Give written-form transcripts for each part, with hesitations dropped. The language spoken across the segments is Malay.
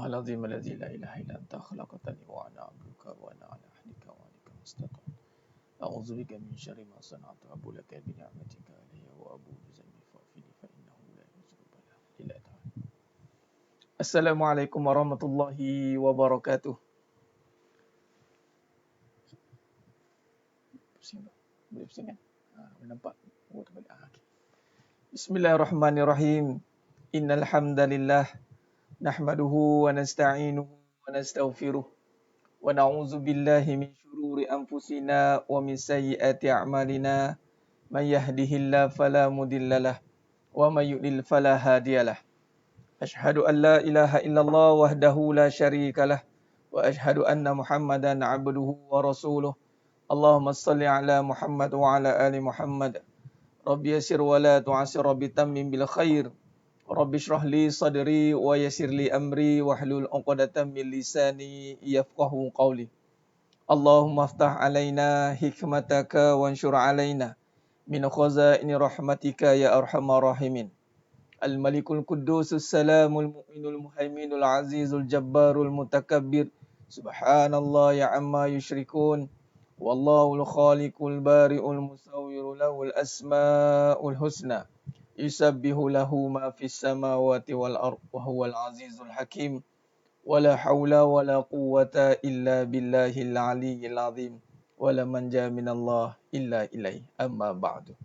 الله العظيم الذي لا إله إلا أنت خلقتني وأنا عبدك وأنا على عهدك ووعدك ما استطعت أعوذ بك من شر ما صنعت أبو لك بنعمتك علي وأبو بذنبي فاغفر لي فإنه لا يغفر الذنوب إلا أنت. Assalamualaikum warahmatullahi wabarakatuh. Boleh pusing kan? Nampak? Bismillahirrahmanirrahim. Innal hamdalillah nahmaduhu wa nasta'inuhu wa nastaghfiruh wa na'udzu billahi min shururi anfusina wa min sayyiati a'malina. Man yahdihillahu fala mudhillalah wa may yudlil fala hadiyalah. Ashhadu an la ilaha illallah wahdahu la syarikalah wa ashhadu anna Muhammadan abduhu wa rasuluh. Allahumma salli ala Muhammad wa ala ali Muhammad. Rabbi yassir wa la tu'assir, Rabbi tammim bil khair. Rabbi shrah li sadri wa yassir li amri wahlul 'uqdatam min lisani yafqahu qawli. Allahumma aftah alaina hikmataka wanshur alaina min khazaini rahmatika ya arhamar rahimin. Al-Malikul Qudusus Salamul Mu'minul Muhaiminul Azizul Jabbarul Mutakabbir. Subhanallah ya amma yushrikun. Wallahul Khaliqul Bari'ul Musawwiru lahul asma'ul husna. Yusabbihu lahu ma fis samawati wal ardh wa huwal azizul hakim. Wala hawla wala quwwata illa billahil aliyyil azim. Wala manja minallah illa ilaih. Amma ba'du.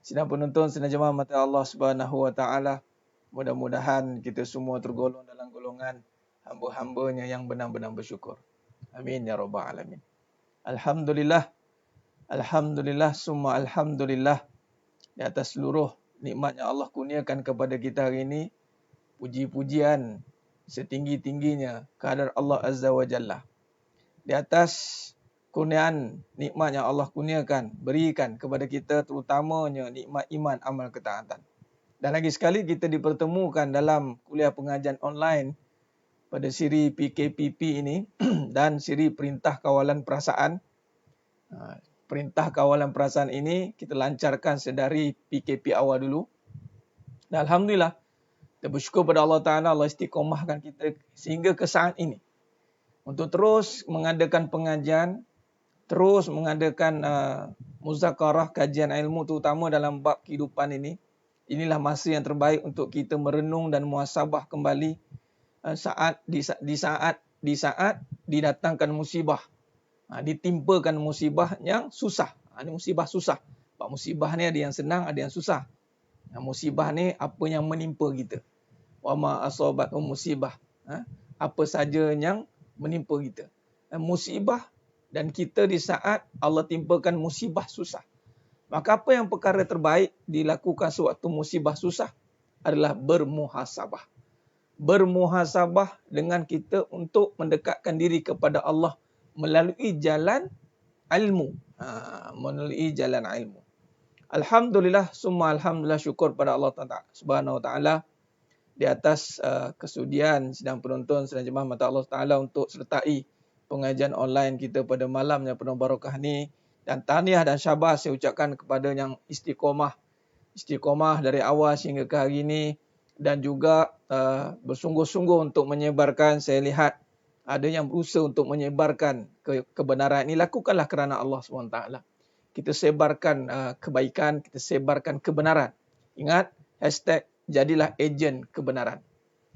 Sidang penonton, sidang jemaah mata Allah Subhanahu wa taala, mudah-mudahan kita semua tergolong dalam golongan hamba-hambanya yang benar-benar bersyukur. Amin ya rabbal alamin. Alhamdulillah, alhamdulillah, summa alhamdulillah, di atas seluruh nikmat yang Allah kurniakan kepada kita hari ini. Puji-pujian setinggi-tingginya kehadrat Allah Azza wa Jalla. Di atas kurniaan nikmat yang Allah kurniakan, berikan kepada kita, terutamanya nikmat iman, amal ketaatan. Dan lagi sekali kita dipertemukan dalam kuliah pengajian online pada siri PKPP ini dan siri Perintah Kawalan Perasaan. Perintah Kawalan Perasaan ini kita lancarkan sedari PKP awal dulu. Dan Alhamdulillah, kita bersyukur pada Allah Ta'ala, Allah istiqomahkan kita sehingga ke saat ini. Untuk terus mengadakan pengajian, terus mengadakan muzakarah, kajian ilmu terutama dalam bab kehidupan ini. Inilah masa yang terbaik untuk kita merenung dan muhasabah kembali di saat didatangkan musibah. Ditimpakan musibah yang susah. Ini musibah susah. Bab musibah ni ada yang senang, ada yang susah. Musibah ni apa yang menimpa kita. Wa ma asabatum musibah. Apa saja yang menimpa kita. Musibah. Dan kita di saat Allah timpakan musibah susah. Maka apa yang perkara terbaik dilakukan sewaktu musibah susah adalah bermuhasabah. Bermuhasabah dengan kita untuk mendekatkan diri kepada Allah melalui jalan ilmu. Melalui jalan ilmu. Alhamdulillah, summa alhamdulillah, syukur pada Allah Subhanahu wa taala di atas kesudian sidang penonton, sidang jemaah mata Allah Taala untuk sertai pengajian online kita pada malam yang penuh barakah ni. Dan tahniah dan syabas saya ucapkan kepada yang istiqomah dari awal sehingga ke hari ini. Dan juga bersungguh-sungguh untuk menyebarkan. Saya lihat ada yang berusaha untuk menyebarkan kebenaran ini. Lakukanlah kerana Allah SWT. Kita sebarkan kebaikan, kita sebarkan kebenaran. Ingat, hashtag jadilah ejen kebenaran.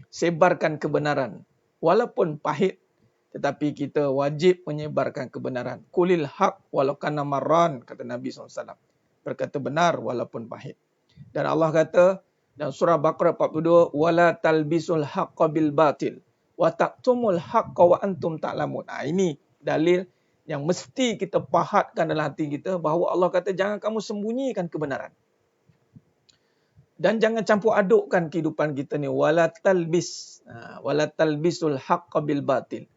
Sebarkan kebenaran. Walaupun pahit, tetapi kita wajib menyebarkan kebenaran. Qulil haq walau kana marran, kata Nabi SAW. Berkata benar walaupun pahit. Dan Allah kata dalam surah Baqarah 42, wala talbisul haqqa bil batil wa taqtumul haqqa wa antum ta'lamun. Ini dalil yang mesti kita pahatkan dalam hati kita, bahawa Allah kata jangan kamu sembunyikan kebenaran. Dan jangan campur adukkan kehidupan kita ni. Wala talbisul haqqa bil batil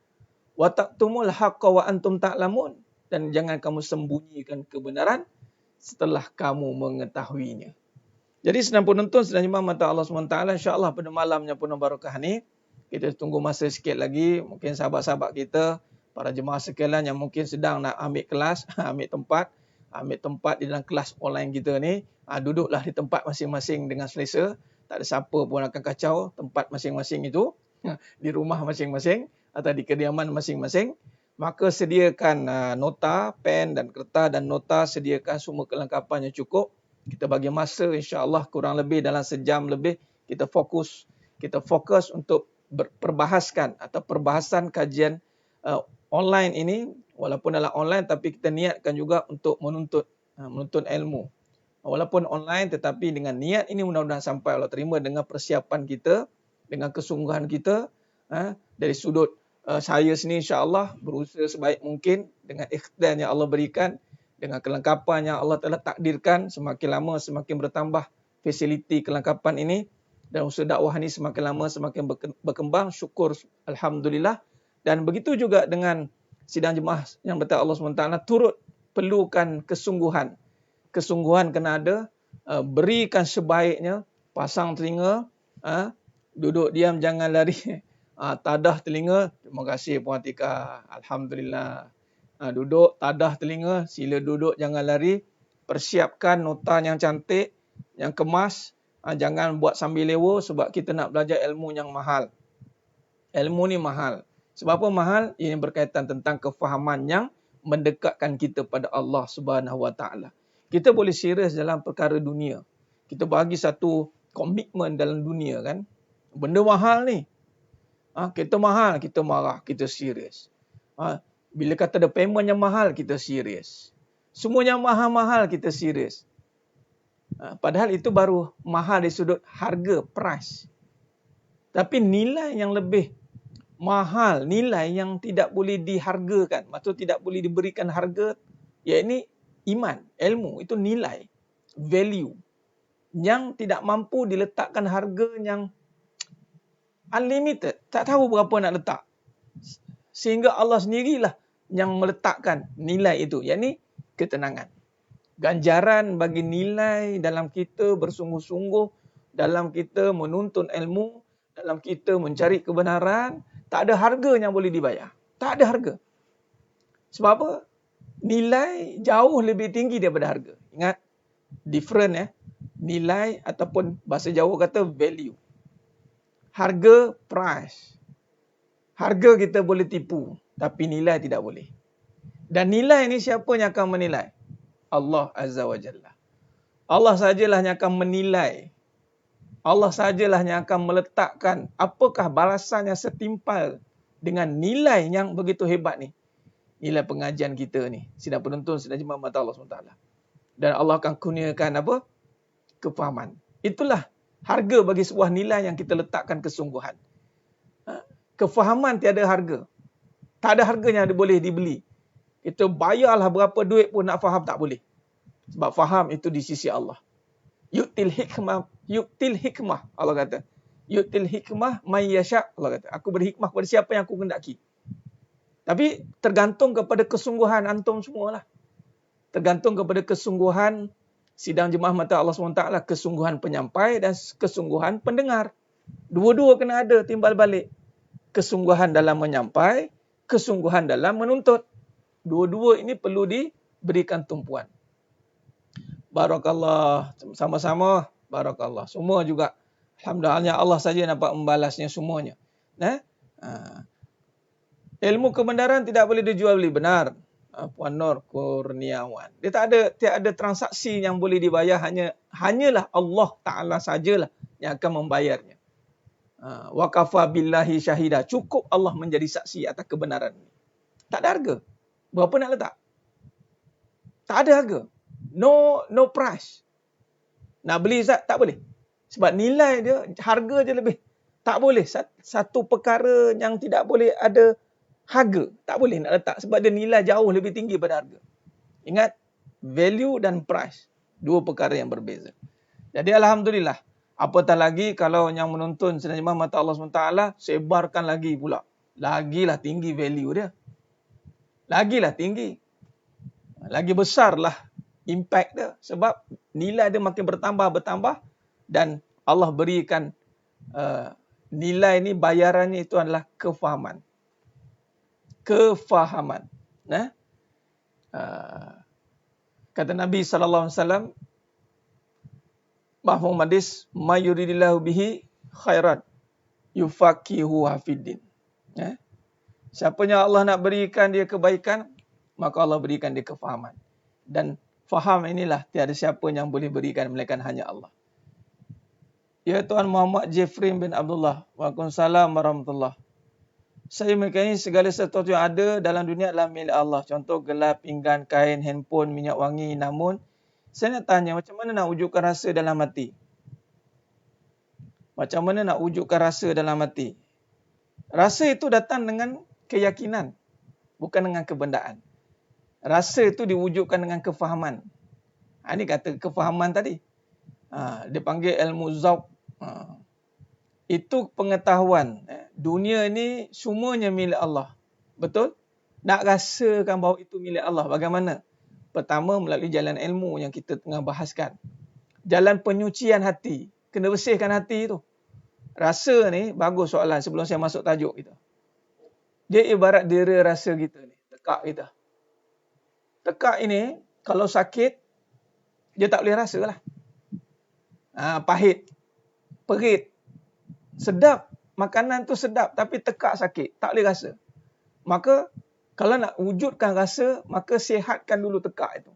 wa taqtumul haqqa wa antum ta'lamun. Dan jangan kamu sembunyikan kebenaran setelah kamu mengetahuinya. Jadi sedang penonton, sedang jemaah mata Allah SWT, insya-Allah pada malamnya penuh barakah ni, kita tunggu masa sikit lagi. Mungkin sahabat-sahabat kita, para jemaah sekalian yang mungkin sedang nak ambil kelas, ambil tempat di dalam kelas online kita ni, duduklah di tempat masing-masing dengan selesa. Tak ada siapa pun akan kacau tempat masing-masing itu. di rumah masing-masing atau di kediaman masing-masing, maka sediakan nota, pen dan kertas dan nota, sediakan semua kelengkapannya cukup. Kita bagi masa insya-Allah kurang lebih dalam sejam lebih kita fokus untuk perbahaskan atau perbahasan kajian online ini, walaupun dalam online tapi kita niatkan juga untuk menuntut ilmu. Walaupun online tetapi dengan niat ini mudah-mudahan sampai Allah terima dengan persiapan kita, dengan kesungguhan kita. Dari sudut saya sendiri insya-Allah berusaha sebaik mungkin dengan ikhtiar yang Allah berikan, dengan kelengkapan yang Allah telah takdirkan, semakin lama semakin bertambah fasiliti kelengkapan ini, dan usaha dakwah ini semakin lama semakin berkembang, syukur alhamdulillah. Dan begitu juga dengan sidang jemaah yang bertaat Allah SWT, turut perlukan kesungguhan. Kesungguhan kena ada, berikan sebaiknya, pasang telinga, duduk diam jangan lari, tadah telinga, terima kasih Puan Atika, alhamdulillah. Duduk, tadah telinga, sila duduk jangan lari, persiapkan nota yang cantik, yang kemas, jangan buat sambil lewa sebab kita nak belajar ilmu yang mahal. Ilmu ni mahal. Sebab apa mahal? Ini berkaitan tentang kefahaman yang mendekatkan kita pada Allah Subhanahu Wa Taala. Kita boleh serius dalam perkara dunia. Kita bagi satu komitmen dalam dunia kan. Benda mahal ni. Kita mahal, kita marah, kita serius. Bila kata ada payment yang mahal, kita serius. Semuanya mahal-mahal, kita serius. Padahal itu baru mahal dari sudut harga, price. Tapi nilai yang lebih mahal, nilai yang tidak boleh dihargakan, maksud tidak boleh diberikan harga, iaitu iman, ilmu, itu nilai, value, yang tidak mampu diletakkan harga yang unlimited, tak tahu berapa nak letak. Sehingga Allah sendirilah yang meletakkan nilai itu, iaitu ketenangan. Ganjaran bagi nilai dalam kita bersungguh-sungguh, dalam kita menuntut ilmu, dalam kita mencari kebenaran, tak ada harga yang boleh dibayar. Tak ada harga. Sebab apa? Nilai jauh lebih tinggi daripada harga. Ingat, different nilai ataupun bahasa Jawa kata value. Harga, price. Harga kita boleh tipu, tapi nilai tidak boleh. Dan nilai ni siapa yang akan menilai? Allah Azza wa Jalla. Allah sajalah yang akan menilai. Allah sajalah yang akan meletakkan apakah balasan yang setimpal dengan nilai yang begitu hebat ni. Nilai pengajian kita ni. Sidang penonton, sidang jemaah mata Allah SWT. Dan Allah akan kurniakan apa? Kefahaman. Itulah harga bagi sebuah nilai yang kita letakkan kesungguhan. Kefahaman tiada harga. Tak ada harganya yang boleh dibeli. Kita bayarlah berapa duit pun nak faham tak boleh. Sebab faham itu di sisi Allah. Yu'til hikmah, Allah kata. Yu'til hikmah may yasha', Allah kata. Aku beri hikmah kepada siapa yang aku kehendaki. Tapi tergantung kepada kesungguhan antum semualah. Tergantung kepada kesungguhan sidang jemaah mata Allah SWT, kesungguhan penyampai dan kesungguhan pendengar. Dua-dua kena ada timbal balik. Kesungguhan dalam menyampai, kesungguhan dalam menuntut. Dua-dua ini perlu diberikan tumpuan. Barakallah, sama-sama. Barakallah. Semua juga. Alhamdulillah, Allah saja dapat membalasnya semuanya. Ilmu kebenaran tidak boleh dijual beli. Benar. Puan Nur Kurniawan. Dia tak ada transaksi yang boleh dibayar. Hanyalah Allah Ta'ala sajalah yang akan membayarnya. Wa kafa billahi syahida. Cukup Allah menjadi saksi atas kebenaran ini. Tak ada harga. Berapa nak letak? Tak ada harga. No price. Nak beli Zat, tak boleh. Sebab nilai dia, harga je lebih. Tak boleh. Satu perkara yang tidak boleh ada harga. Tak boleh nak letak. Sebab dia nilai jauh lebih tinggi pada harga. Ingat, value dan price. Dua perkara yang berbeza. Jadi Alhamdulillah. Apatah lagi kalau yang menonton sidang jemaah mata Allah SWT, sebarkan lagi pula. Lagilah tinggi value dia. Lagilah tinggi. Lagi besarlah impact dia. Sebab nilai dia makin bertambah. Dan Allah berikan nilai ni, bayarannya itu adalah kefahaman. Kefahaman. Kata Nabi SAW, Mahfum hadis, ma yuridillahu bihi khairan yufaqihuhu fiddin. Ya. Siapa yang Allah nak berikan dia kebaikan, maka Allah berikan dia kefahaman. Dan faham inilah tiada siapa yang boleh berikan melainkan hanya Allah. Ya Tuan Muhammad Jeffrey bin Abdullah. Waalaikumsalam warahmatullahi. Saya meyakini segala sesuatu yang ada dalam dunia adalah milik Allah. Contoh gelas, pinggan, kain, handphone, minyak wangi. Namun, saya nak tanya macam mana nak wujudkan rasa dalam hati? Macam mana nak wujudkan rasa dalam hati? Rasa itu datang dengan keyakinan, bukan dengan kebendaan. Rasa itu diwujudkan dengan kefahaman. Ini kata kefahaman tadi. Dia panggil ilmu zauq. Itu pengetahuan. Dunia ini semuanya milik Allah. Betul? Nak rasakan bahawa itu milik Allah. Bagaimana? Pertama, melalui jalan ilmu yang kita tengah bahaskan. Jalan penyucian hati. Kena bersihkan hati itu. Rasa ni, bagus soalan sebelum saya masuk tajuk kita. Dia ibarat dera rasa kita ni. Tekak kita. Tekak ini, kalau sakit, dia tak boleh rasa lah. Pahit. Perit. Sedap. Makanan tu sedap tapi tekak sakit. Tak boleh rasa. Maka kalau nak wujudkan rasa, maka sihatkan dulu tekak itu.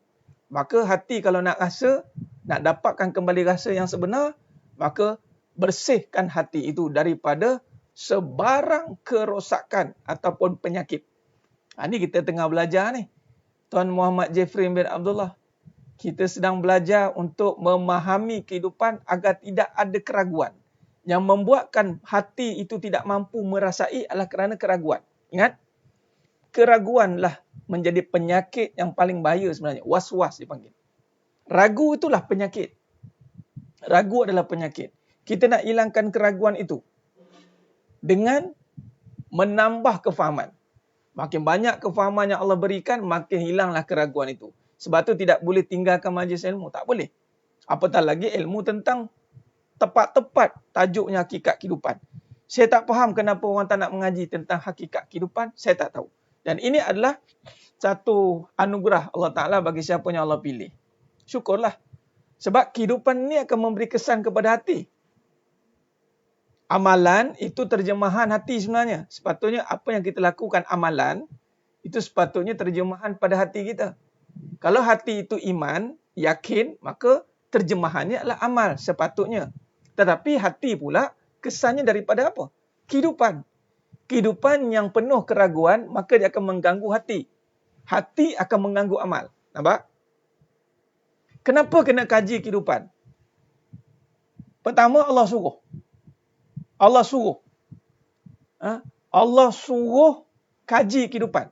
Maka hati kalau nak rasa, nak dapatkan kembali rasa yang sebenar, maka bersihkan hati itu daripada sebarang kerosakan ataupun penyakit. Ini kita tengah belajar ni. Tuan Muhammad Jeffrey bin Abdullah. Kita sedang belajar untuk memahami kehidupan agar tidak ada keraguan. Yang membuatkan hati itu tidak mampu merasai adalah kerana keraguan. Ingat, keraguanlah menjadi penyakit yang paling bahaya sebenarnya. Was-was dipanggil. Ragu itulah penyakit. Ragu adalah penyakit. Kita nak hilangkan keraguan itu dengan menambah kefahaman. Makin banyak kefahaman yang Allah berikan, makin hilanglah keraguan itu. Sebab tu tidak boleh tinggalkan majlis ilmu. Tak boleh. Apatah lagi ilmu tentang tepat-tepat tajuknya hakikat kehidupan. Saya tak faham kenapa orang tak nak mengaji tentang hakikat kehidupan. Saya tak tahu. Dan ini adalah satu anugerah Allah Ta'ala bagi siapa yang Allah pilih. Syukurlah. Sebab kehidupan ini akan memberi kesan kepada hati. Amalan itu terjemahan hati sebenarnya. Sepatutnya apa yang kita lakukan amalan, itu sepatutnya terjemahan pada hati kita. Kalau hati itu iman, yakin, maka terjemahannya adalah amal sepatutnya. Tetapi hati pula kesannya daripada apa? Kehidupan. Kehidupan yang penuh keraguan, maka dia akan mengganggu hati. Hati akan mengganggu amal. Nampak? Kenapa kena kaji kehidupan? Pertama, Allah suruh. Allah suruh. Allah suruh kaji kehidupan.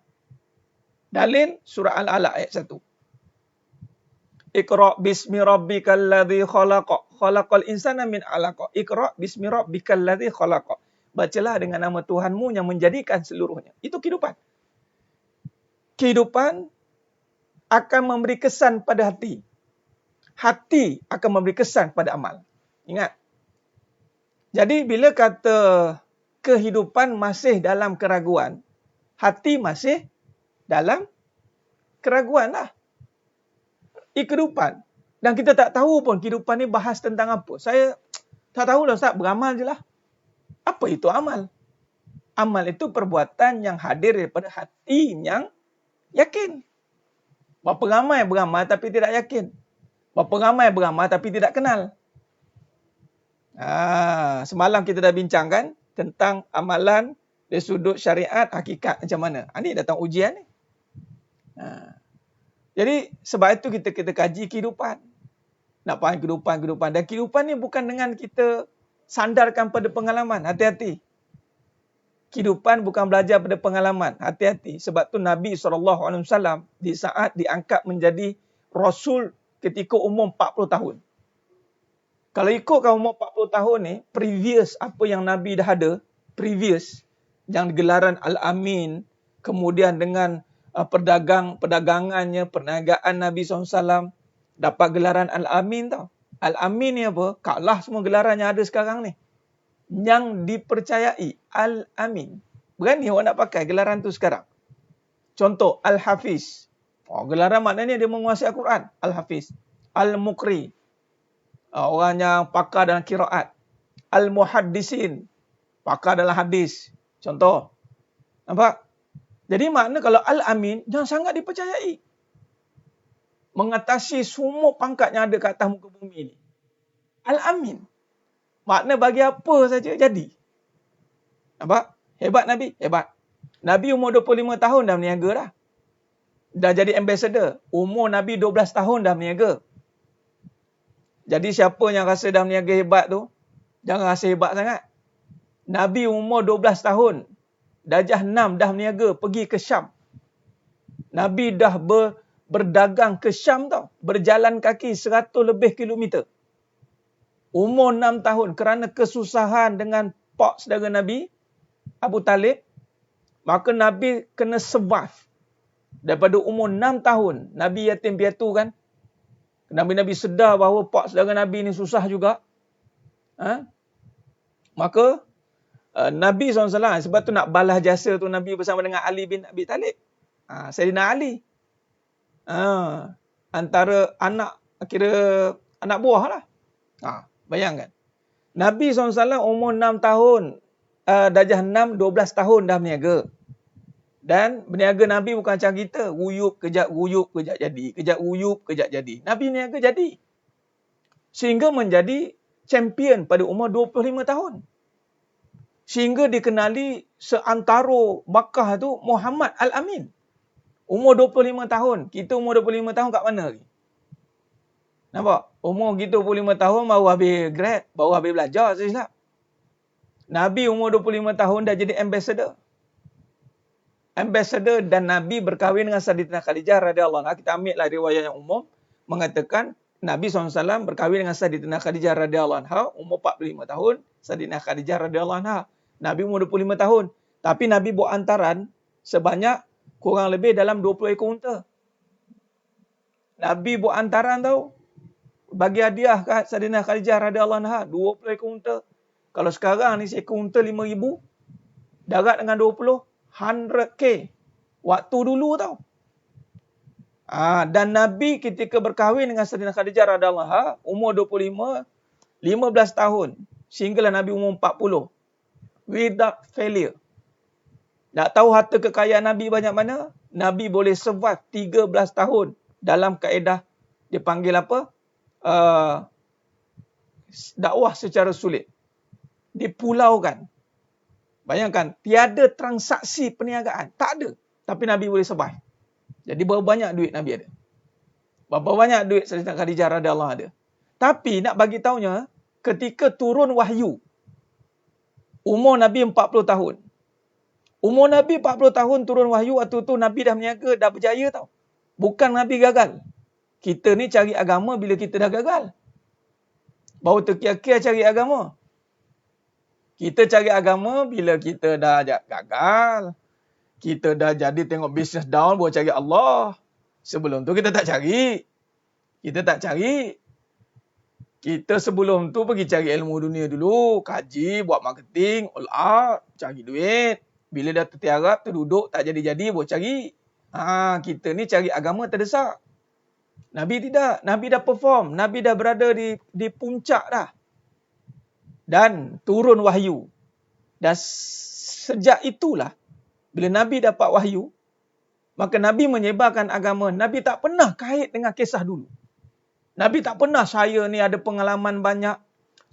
Dalil surah Al-Alaq ayat 1. Iqra' bismi rabbikal ladzi khalaqa. Khalaqal insana min 'alaq. Iqra' bismi rabbikal ladzi khalaqa. Bacalah dengan nama Tuhanmu yang menjadikan seluruhnya. Itu kehidupan. Kehidupan akan memberi kesan pada hati. Hati akan memberi kesan pada amal. Ingat. Jadi bila kata kehidupan masih dalam keraguan, hati masih dalam keraguan lah. Kehidupan. Dan kita tak tahu pun kehidupan ni bahas tentang apa. Saya tak tahu lah Ustaz, beramal je lah. Apa itu amal? Amal itu perbuatan yang hadir daripada hati yang yakin. Berapa ramai beramal tapi tidak yakin. Berapa ramai beramal tapi tidak kenal. Semalam kita dah bincangkan tentang amalan dari sudut syariat, hakikat macam mana. Ini datang ujian ni. Jadi sebab itu kita kaji kehidupan. Nak faham kehidupan. Dan kehidupan ni bukan dengan kita sandarkan pada pengalaman. Hati-hati. Kehidupan bukan belajar pada pengalaman. Hati-hati. Sebab tu Nabi SAW di saat diangkat menjadi Rasul ketika umur 40 tahun. Kalau ikutkan umur 40 tahun ni, previous apa yang Nabi dah ada, previous, yang gelaran Al-Amin, kemudian dengan perdagangannya, perniagaan Nabi SAW, dapat gelaran Al-Amin tau. Al-Amin ni apa? Kalah semua gelaran yang ada sekarang ni. Yang dipercayai, Al-Amin. Berani orang nak pakai gelaran tu sekarang. Contoh, Al-Hafiz. Gelaran maknanya dia menguasai Al-Quran. Al-Hafiz. Al-Muqri. Orang yang pakar dalam kiraat. Al-Muhaddisin. Pakar dalam hadis. Contoh. Nampak? Jadi makna kalau Al-Amin, jangan sangat dipercayai. Mengatasi semua pangkat yang ada kat atas muka bumi ni. Al-Amin. Makna bagi apa saja jadi. Nampak? Hebat Nabi? Hebat. Nabi umur 25 tahun dah berniaga dah. Dah jadi ambassador. Umur Nabi 12 tahun dah berniaga. Jadi siapa yang rasa dah berniaga hebat tu, jangan rasa hebat sangat. Nabi umur 12 tahun. Darjah 6 dah berniaga pergi ke Syam. Nabi dah berdagang ke Syam tau. Berjalan kaki 100 lebih kilometer. Umur 6 tahun kerana kesusahan dengan pak saudara Nabi, Abu Talib. Maka Nabi kena survive. Daripada umur 6 tahun, Nabi yatim piatu kan. Nabi sedar bahawa pak saudara Nabi ni susah juga. Maka Nabi SAW, sebab tu nak balas jasa tu Nabi bersama dengan Ali bin Abi Talib. Sayyidina Ali. Antara anak, kira anak buah lah. Bayangkan. Nabi SAW umur 6 tahun, darjah 6, 12 tahun dah berniaga. Dan berniaga Nabi bukan macam kita. Uyup, kejap jadi. Kejap uyup, kejap jadi. Nabi niaga jadi. Sehingga menjadi champion pada umur 25 tahun. Sehingga dikenali seantara Makkah tu Muhammad Al-Amin. Umur 25 tahun. Kita umur 25 tahun kat mana lagi? Nampak? Umur kita 25 tahun baru habis grad. Baru habis belajar. Saya silap. Nabi umur 25 tahun dah jadi ambassador. Ambassador dan Nabi berkahwin dengan Sayyidatina Khadijah radhiyallahu anha. Kita ambil lah riwayat yang umum. Mengatakan Nabi SAW berkahwin dengan Sayyidatina Khadijah radhiyallahu anha. Umur 45 tahun. Sayyidatina Khadijah radhiyallahu anha. Nabi umur 25 tahun. Tapi Nabi buat hantaran sebanyak kurang lebih dalam 20 ekor unta. Nabi buat hantaran tau. Bagi hadiah kat Sayyidatina Khadijah radhiyallahu anha 20 ekor unta. Kalau sekarang ni seekor unta 5,000. Darat dengan 20, 100k. Waktu dulu tau. Dan Nabi ketika berkahwin dengan Sayyidatina Khadijah radhiyallahu anha umur 25, 15 tahun. Sehinggalah Nabi umur 40. Without failure. Tak tahu harta kekayaan Nabi banyak mana? Nabi boleh survive 13 tahun dalam kaedah dipanggil apa? Dakwah secara sulit. Dipulaukan. Bayangkan, tiada transaksi perniagaan. Tak ada. Tapi Nabi boleh survive. Jadi berapa banyak duit Nabi ada? Berapa banyak duit Sayyidatina Khadijah radhiyallahu anha ada? Tapi nak bagi tahunya, ketika turun wahyu, umur Nabi 40 tahun. Umur Nabi 40 tahun turun wahyu, waktu tu Nabi dah berniaga, dah berjaya tau. Bukan Nabi gagal. Kita ni cari agama bila kita dah gagal. Baru terkia-kia cari agama. Kita cari agama bila kita dah gagal. Kita dah jadi tengok bisnes down, baru cari Allah. Sebelum tu kita tak cari. Kita sebelum tu pergi cari ilmu dunia dulu. Kaji, buat marketing, all out, cari duit. Bila dah tertiarap, terduduk, tak jadi-jadi, baru cari. Kita ni cari agama terdesak. Nabi tidak. Nabi dah perform. Nabi dah berada di puncak dah. Dan turun wahyu. Dan sejak itulah, bila Nabi dapat wahyu, maka Nabi menyebarkan agama. Nabi tak pernah kait dengan kisah dulu. Nabi tak pernah, saya ni ada pengalaman banyak.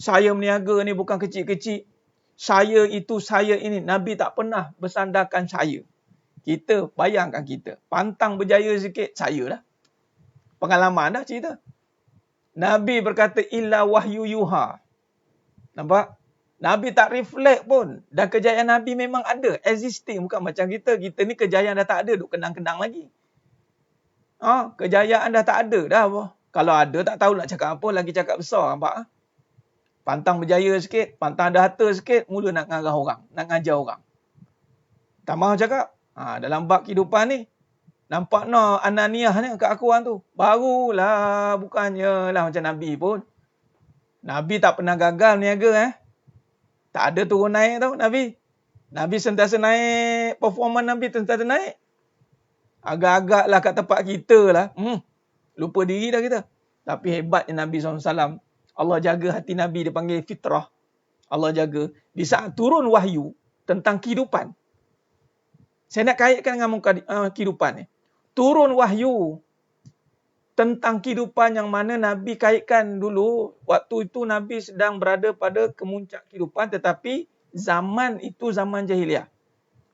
Saya berniaga ni bukan kecil-kecil. Saya itu, saya ini. Nabi tak pernah bersandarkan saya. Kita, bayangkan kita. Pantang berjaya sikit, saya dah. Pengalaman dah cerita. Nabi berkata, illa wahyu yuha. Nampak? Nabi tak reflect pun. Dan kejayaan Nabi memang ada. Existing. Bukan macam kita. Kita ni kejayaan dah tak ada. Duk kenang-kenang lagi. Kejayaan dah tak ada dah. Kalau ada, tak tahu nak cakap apa. Lagi cakap besar. Nampak? Pantang berjaya sikit. Pantang ada harta sikit. Mula nak ngarah orang. Nak ngajar orang. Tak mahu cakap. Dalam bab kehidupan ni. Nampak no ananiah ni keakuan tu. Barulah. Bukannya lah macam Nabi pun. Nabi tak pernah gagal niaga. Tak ada turun naik tau Nabi. Nabi sentiasa naik. Performa Nabi sentiasa naik. Agak-agak lah kat tempat kita lah. Lupa diri dah kita. Tapi hebatnya Nabi SAW. Allah jaga hati Nabi. Dia panggil fitrah. Allah jaga. Di saat turun wahyu tentang kehidupan. Saya nak kaitkan dengan kehidupan ni. Turun wahyu tentang kehidupan yang mana Nabi kaitkan dulu. Waktu itu Nabi sedang berada pada kemuncak kehidupan, tetapi zaman itu zaman jahiliah.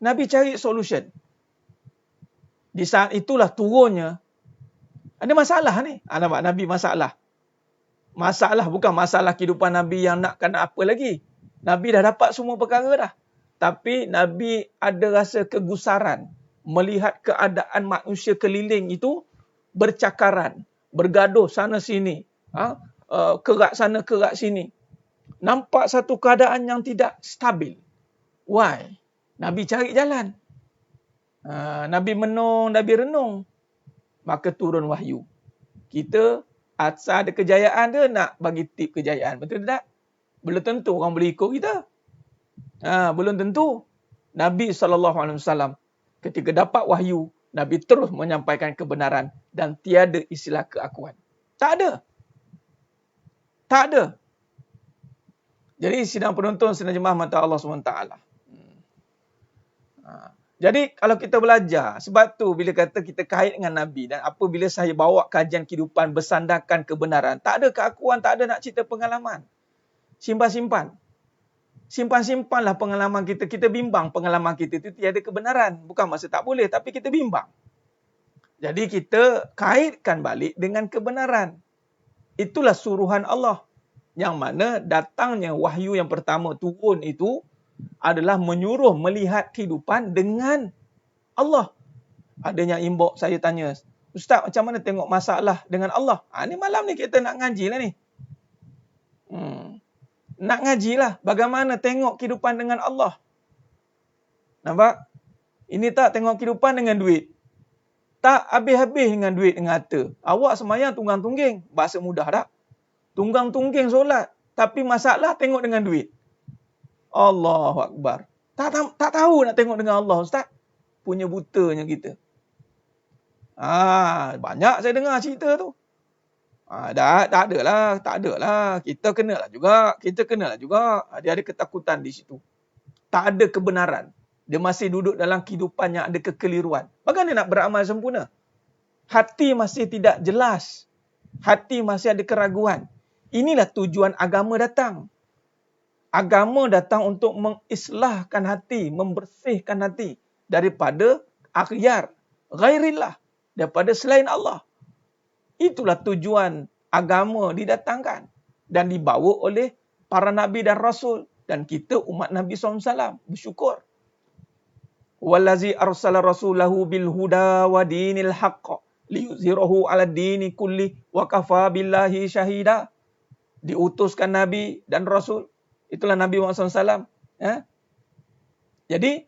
Nabi cari solution. Di saat itulah turunnya. Ada masalah ni. Nampak Nabi masalah. Masalah bukan masalah kehidupan Nabi yang nak kena apa lagi. Nabi dah dapat semua perkara dah. Tapi Nabi ada rasa kegusaran melihat keadaan manusia keliling itu bercakaran, bergaduh sana sini, kerak sana kerak sini. Nampak satu keadaan yang tidak stabil. Why? Nabi cari jalan. Nabi menung, Nabi renung. Maka turun wahyu. Kita asal ada kejayaan dia nak bagi tip kejayaan. Betul tak? Belum tentu orang boleh ikut kita. Belum tentu. Nabi SAW ketika dapat wahyu, Nabi terus menyampaikan kebenaran dan tiada istilah keakuan. Tak ada. Tak ada. Jadi sidang penonton, sidang jemaah mata Allah SWT. Jadi kalau kita belajar, sebab tu bila kata kita kait dengan Nabi, dan apabila saya bawa kajian kehidupan bersandarkan kebenaran, tak ada keakuan, tak ada nak cerita pengalaman. Simpan-simpan. Simpan-simpanlah pengalaman kita. Kita bimbang pengalaman kita itu tiada kebenaran. Bukan maksud tak boleh, tapi kita bimbang. Jadi kita kaitkan balik dengan kebenaran. Itulah suruhan Allah. Yang mana datangnya wahyu yang pertama turun itu adalah menyuruh melihat kehidupan dengan Allah. Adanya inbox saya tanya, Ustaz macam mana tengok masalah dengan Allah? Ni malam ni kita nak ngaji lah ni. Nak ngaji lah. Bagaimana tengok kehidupan dengan Allah. Nampak? Ini tak tengok kehidupan dengan duit. Tak habis-habis dengan duit dengan harta. Awak semayang tunggang-tungging. Bahasa mudah tak? Tunggang-tungging solat. Tapi masalah tengok dengan duit. Allahu Akbar. Tak tahu nak tengok dengan Allah, Ustaz. Punya butanya kita. Banyak saya dengar cerita tu. Tak adalah. Kita kenalah juga. Dia ada ketakutan di situ. Tak ada kebenaran. Dia masih duduk dalam kehidupan yang ada kekeliruan. Bagaimana nak beramal sempurna? Hati masih tidak jelas. Hati masih ada keraguan. Inilah tujuan agama datang. Agama datang untuk mengislahkan hati, membersihkan hati daripada akhyar, ghairillah, daripada selain Allah. Itulah tujuan agama didatangkan dan dibawa oleh para Nabi dan Rasul. Dan kita umat Nabi SAW bersyukur. Wallazi arsala rasulahu bil huda wa dinil haqq liyuzhirahu ala dini kulli wa kafa billahi syahida. Diutuskan Nabi dan Rasul. Itulah Nabi Muhammad SAW. Jadi,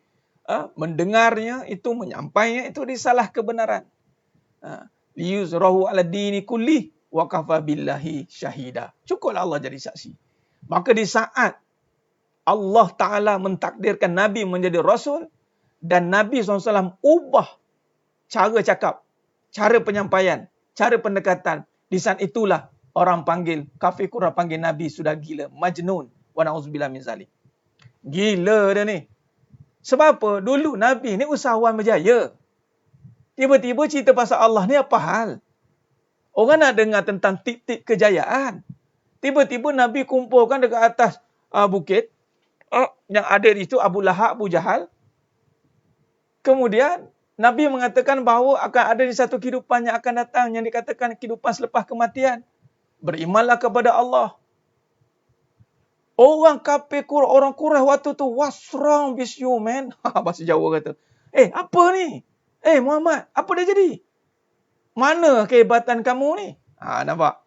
mendengarnya itu, menyampainya itu risalah kebenaran. Liyuzhirahu ala dini kulli wa kafa billahi syahida. Cukuplah Allah jadi saksi. Maka di saat Allah Ta'ala mentakdirkan Nabi menjadi Rasul, dan Nabi SAW ubah cara cakap, cara penyampaian, cara pendekatan. Di saat itulah orang panggil, kafir Quraisy panggil Nabi sudah gila, majnun, wa na'udzubillah min zalik. Gila dia ni. Sebab apa? Dulu Nabi ni usahawan berjaya. Tiba-tiba cerita pasal Allah ni apa hal? Orang nak dengar tentang tip-tip kejayaan. Tiba-tiba Nabi kumpulkan dekat atas bukit. Yang ada di situ Abu Lahab, Abu Jahal. Kemudian Nabi mengatakan bahawa akan ada di satu kehidupan yang akan datang yang dikatakan kehidupan selepas kematian. Berimanlah kepada Allah. Orang kafir Quraisy, orang Quraisy waktu tu, what's wrong with you, man? Bahasa Jawa kata. Apa ni? Muhammad, apa dah jadi? Mana kehebatan kamu ni? Nampak?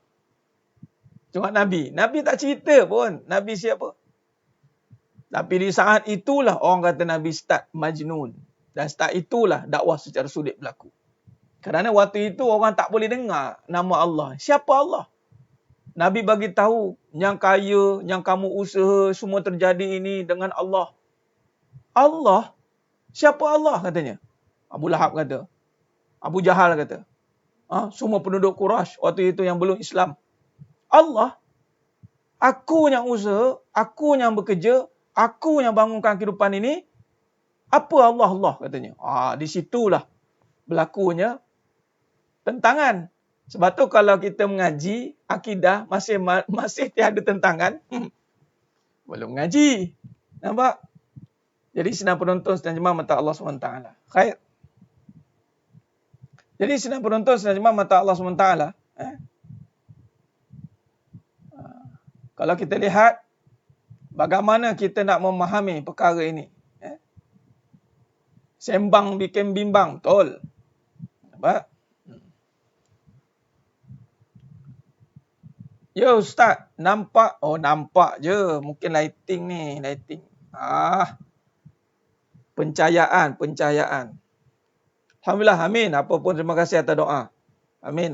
Cuma Nabi tak cerita pun Nabi siapa. Tapi di saat itulah orang kata Nabi start majnun. Dan start itulah dakwah secara sulit berlaku. Kerana waktu itu orang tak boleh dengar nama Allah. Siapa Allah? Nabi bagi tahu yang kaya, yang kamu usaha, semua terjadi ini dengan Allah. Allah? Siapa Allah katanya? Abu Lahab kata. Abu Jahal kata. Semua penduduk Quraisy waktu itu yang belum Islam. Allah? Aku yang usaha, aku yang bekerja, aku yang bangunkan kehidupan ini. Apa Allah katanya. Di situlah berlakunya tentangan. Sebab tu kalau kita mengaji akidah masih tiada tentangan, belum mengaji. Nampak? Jadi sidang penonton sidang jemaah mata Allah SWT. Khair. Jadi sidang penonton sidang jemaah mata Allah SWT. Kalau kita lihat bagaimana kita nak memahami perkara ini. Sembang bikin bimbang. Betul. Nampak? Ya Ustaz, nampak? Oh nampak je. Mungkin lighting ni. Lighting. Pencahayaan. Alhamdulillah, amin. Apapun terima kasih atas doa. Amin.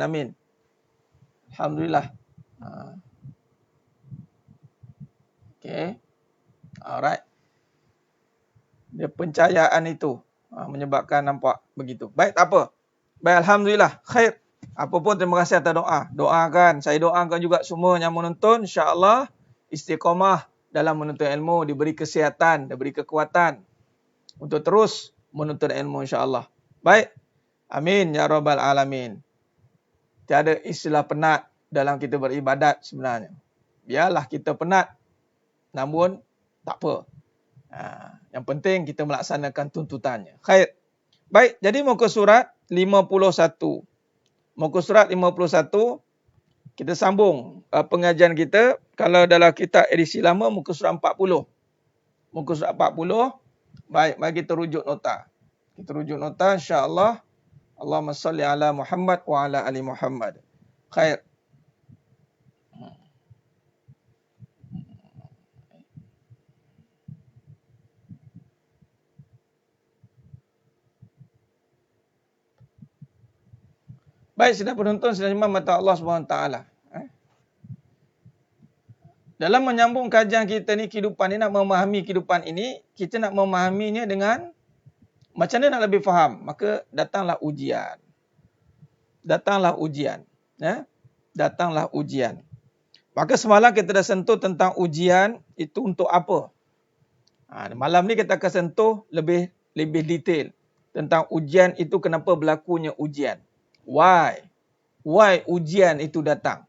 Alhamdulillah. Okay. Alright. Dia pencahayaan itu menyebabkan nampak begitu. Baik, tak apa. Baik, Alhamdulillah. Khair. Apapun terima kasih atas doa. Doakan. Saya doakan juga semua yang menonton. InsyaAllah istiqamah dalam menuntut ilmu. Diberi kesihatan. Diberi kekuatan. Untuk terus menuntut ilmu insyaAllah. Baik. Amin. Ya Rabbal Alamin. Tiada istilah penat dalam kita beribadat sebenarnya. Biarlah kita penat. Namun, tak apa. Yang penting kita melaksanakan tuntutannya. Khair. Baik, jadi muka surat 51. Muka surat 51, kita sambung pengajian kita. Kalau dalam kitab edisi lama, muka surat 40. Muka surat 40. Baik, mari kita rujuk nota. Kita rujuk nota, insyaAllah. Allahumma salli ala Muhammad wa ala ali Muhammad. Khair. Baik, sedang penonton, sedang jemaah mata Allah SWT. Dalam menyambung kajian kita ni, kehidupan ni, nak memahami kehidupan ini, kita nak memahaminya dengan macam mana nak lebih faham. Maka datanglah ujian. Datanglah ujian. Datanglah ujian. Maka semalam kita dah sentuh tentang ujian itu untuk apa. Malam ni kita akan sentuh lebih detail tentang ujian itu, kenapa berlakunya ujian. Why ujian itu datang.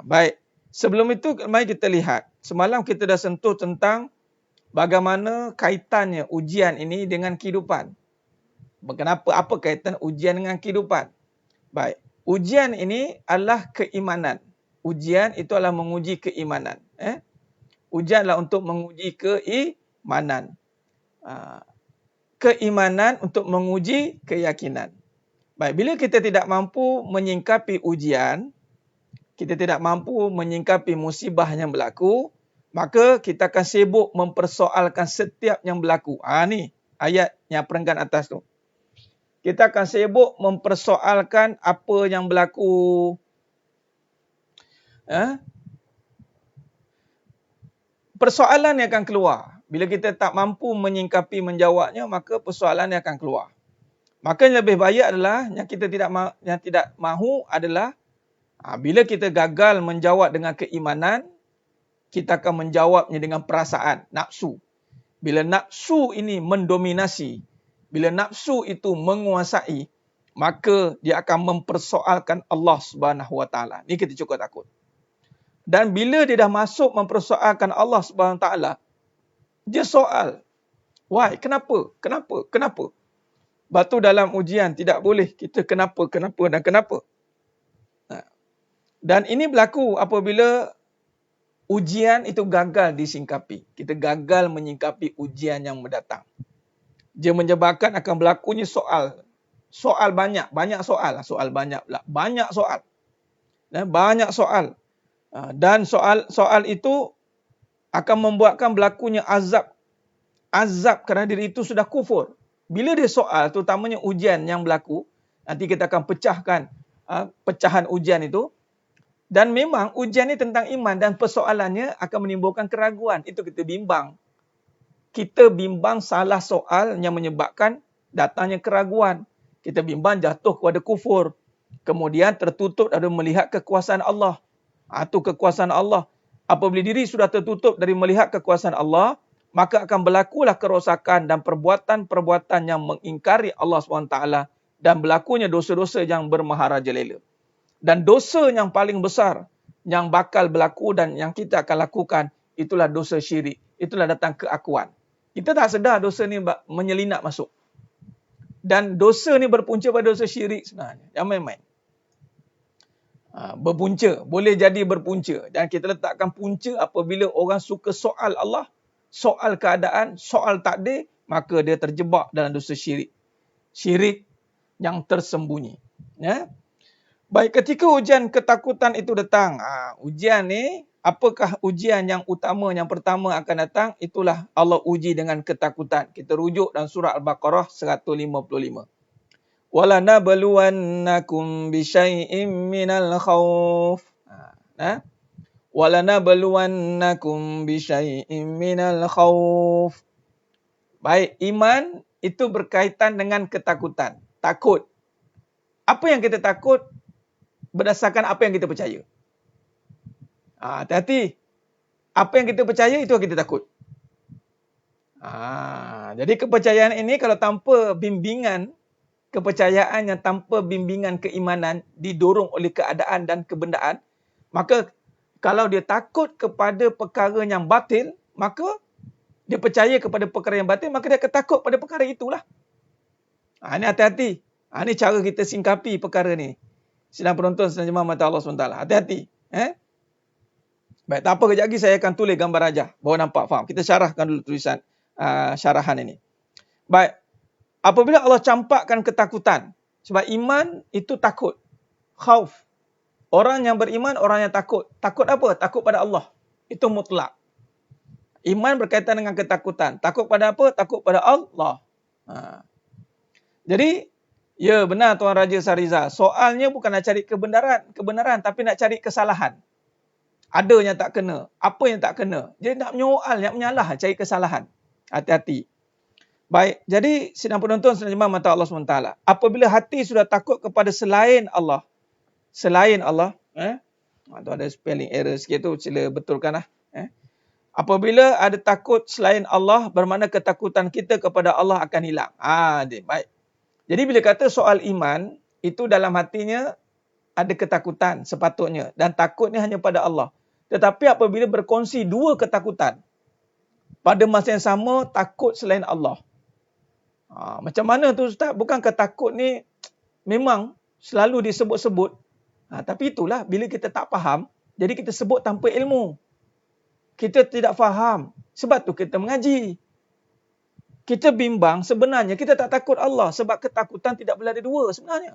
Baik. Sebelum itu, mari kita lihat. Semalam kita dah sentuh tentang bagaimana kaitannya ujian ini dengan kehidupan. Kenapa? Apa kaitan ujian dengan kehidupan? Baik. Ujian ini adalah keimanan. Ujian itu adalah menguji keimanan. Ujian adalah untuk menguji keimanan. Keimanan untuk menguji keyakinan. Baik, bila kita tidak mampu menyingkapi ujian, kita tidak mampu menyingkapi musibah yang berlaku, maka kita akan sibuk mempersoalkan setiap yang berlaku. Ni ayat yang perenggan atas tu. Kita akan sibuk mempersoalkan apa yang berlaku. Persoalan yang akan keluar. Bila kita tak mampu menyingkapi menjawabnya, maka persoalan yang akan keluar. Maka yang lebih baik adalah yang tidak mahu adalah bila kita gagal menjawab dengan keimanan, kita akan menjawabnya dengan perasaan, nafsu. Bila nafsu ini mendominasi, bila nafsu itu menguasai, maka dia akan mempersoalkan Allah Subhanahu Wa Taala. Ni kita cukup takut. Dan bila dia dah masuk mempersoalkan Allah Subhanahu Wa Taala, dia soal, why? Kenapa? Batu dalam ujian tidak boleh kita kenapa. Dan ini berlaku apabila ujian itu gagal disingkapi. Kita gagal menyingkapi ujian yang mendatang. Dia menyebabkan akan berlakunya soal. Soal banyak soal. Banyak soal. Dan soal itu akan membuatkan berlakunya azab. Azab kerana diri itu sudah kufur. Bila dia soal, terutamanya ujian yang berlaku, nanti kita akan pecahkan pecahan ujian itu. Dan memang ujian ini tentang iman dan persoalannya akan menimbulkan keraguan. Itu kita bimbang. Kita bimbang salah soal yang menyebabkan datangnya keraguan. Kita bimbang jatuh kepada kufur. Kemudian tertutup dari melihat kekuasaan Allah. Itu kekuasaan Allah. apabila diri sudah tertutup dari melihat kekuasaan Allah, maka akan berlakulah kerosakan dan perbuatan-perbuatan yang mengingkari Allah SWT dan berlakunya dosa-dosa yang bermaharajalela. Dan dosa yang paling besar yang bakal berlaku dan yang kita akan lakukan, itulah dosa syirik. Itulah datang keakuan. Kita tak sedar dosa ni menyelinap masuk. Dan dosa ni berpunca pada dosa syirik sebenarnya. Jangan main-main. Berpunca. Boleh jadi berpunca. Dan kita letakkan punca apabila orang suka soal Allah, soal keadaan, soal takdir, maka dia terjebak dalam dosa syirik. Syirik yang tersembunyi. Ya? Baik, ketika ujian ketakutan itu datang, ujian ni, apakah ujian yang utama, yang pertama akan datang? Itulah Allah uji dengan ketakutan. Kita rujuk dalam surah Al-Baqarah 155. وَلَنَبْلُوَنَّكُمْ بِشَيْءٍ مِّنَ الْخَوْفِ وَلَنَبْلُوَنَّكُمْ بِشَيْءٍ مِّنَ الْخَوْفِ. Baik, iman itu berkaitan dengan ketakutan. Takut. Apa yang kita takut? Berdasarkan apa yang kita percaya. Hati-hati. Apa yang kita percaya, itu yang kita takut. Jadi kepercayaan ini kalau tanpa bimbingan, kepercayaan yang tanpa bimbingan keimanan, didorong oleh keadaan dan kebendaan, maka kalau dia takut kepada perkara yang batil, maka dia percaya kepada perkara yang batil, maka dia akan takut pada perkara itulah. Ini hati-hati. Ini cara kita singkapi perkara ni. Sidang penonton sedang jemaah mata Allah SWT. Hati-hati. Baik, tak apa, kejap lagi saya akan tulis gambar rajah. Baru nampak, faham. Kita syarahkan dulu tulisan syarahan ini. Baik, apabila Allah campakkan ketakutan. Sebab iman itu takut. Khauf. Orang yang beriman, orang yang takut. Takut apa? Takut pada Allah. Itu mutlak. Iman berkaitan dengan ketakutan. Takut pada apa? Takut pada Allah. Jadi, ya benar Tuan Raja Sariza. Soalnya bukan nak cari kebenaran, tapi nak cari kesalahan. Ada yang tak kena, apa yang tak kena. Jadi nak menyoal, nak menyalah, cari kesalahan. Hati-hati. Baik, jadi sidang penonton sedang jemaah mata Allah SWT. Apabila hati sudah takut kepada selain Allah, tu ada spelling error sikit tu, sila betulkanlah. Apabila ada takut selain Allah, bermakna ketakutan kita kepada Allah akan hilang. Baik. Jadi bila kata soal iman, itu dalam hatinya ada ketakutan sepatutnya. Dan takut ni hanya pada Allah. Tetapi apabila berkongsi dua ketakutan, pada masa yang sama takut selain Allah. Macam mana tu Ustaz? Bukankah takut ni memang selalu disebut-sebut? Tapi itulah bila kita tak faham, jadi kita sebut tanpa ilmu. Kita tidak faham. Sebab tu kita mengaji. Kita bimbang, sebenarnya kita tak takut Allah. Sebab ketakutan tidak boleh ada dua sebenarnya.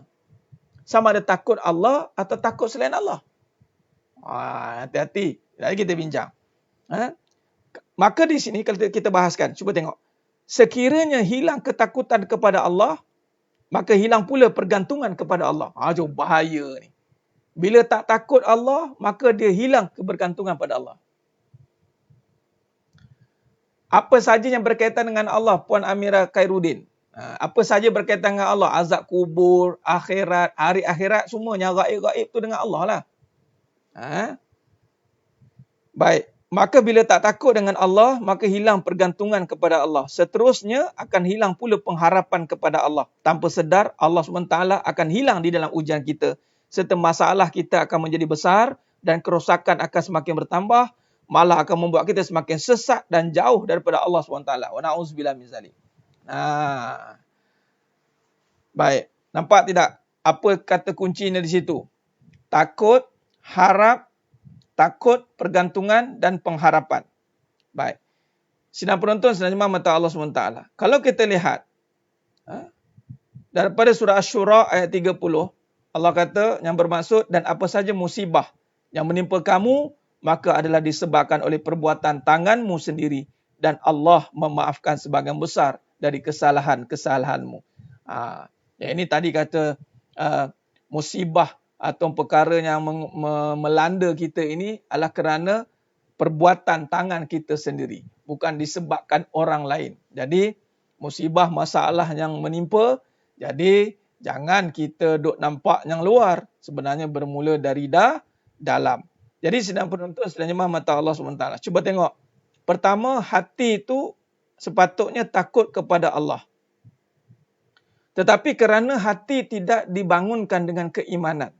Sama ada takut Allah atau takut selain Allah. Hati-hati. Jadi kita bincang. Maka di sini kalau kita bahaskan, cuba tengok. Sekiranya hilang ketakutan kepada Allah, maka hilang pula pergantungan kepada Allah. Jom bahaya ni. Bila tak takut Allah, maka dia hilang kebergantungan pada Allah. Apa saja yang berkaitan dengan Allah, Puan Amira Khairuddin. Apa saja berkaitan dengan Allah, azab kubur, akhirat, hari akhirat, semuanya gaib-gaib tu dengan Allah lah. Baik, maka bila tak takut dengan Allah, maka hilang pergantungan kepada Allah. Seterusnya akan hilang pula pengharapan kepada Allah. Tanpa sedar, Allah SWT akan hilang di dalam ujian kita. Serta masalah kita akan menjadi besar dan kerosakan akan semakin bertambah. Malah akan membuat kita semakin sesat dan jauh daripada Allah SWT. Wa na'udzubillah min zalik. Baik, nampak tidak apa kata kuncinya di situ? Takut, harap, takut, pergantungan dan pengharapan. Baik. Sidang penonton sedang jemaah mata Allah SWT. Kalau kita lihat daripada surah Asy-Syura ayat 30, Allah kata yang bermaksud, dan apa saja musibah yang menimpa kamu, maka adalah disebabkan oleh perbuatan tanganmu sendiri, dan Allah memaafkan sebahagian besar dari kesalahan-kesalahanmu. Ini tadi kata musibah atau perkara yang melanda kita ini adalah kerana perbuatan tangan kita sendiri, bukan disebabkan orang lain. Jadi musibah, masalah yang menimpa, jadi jangan kita duk nampak yang luar, sebenarnya bermula dari dalam. Jadi sidang penonton, sidang jemaah mata Allah SWT. Cuba tengok. Pertama, hati itu sepatutnya takut kepada Allah. Tetapi kerana hati tidak dibangunkan dengan keimanan,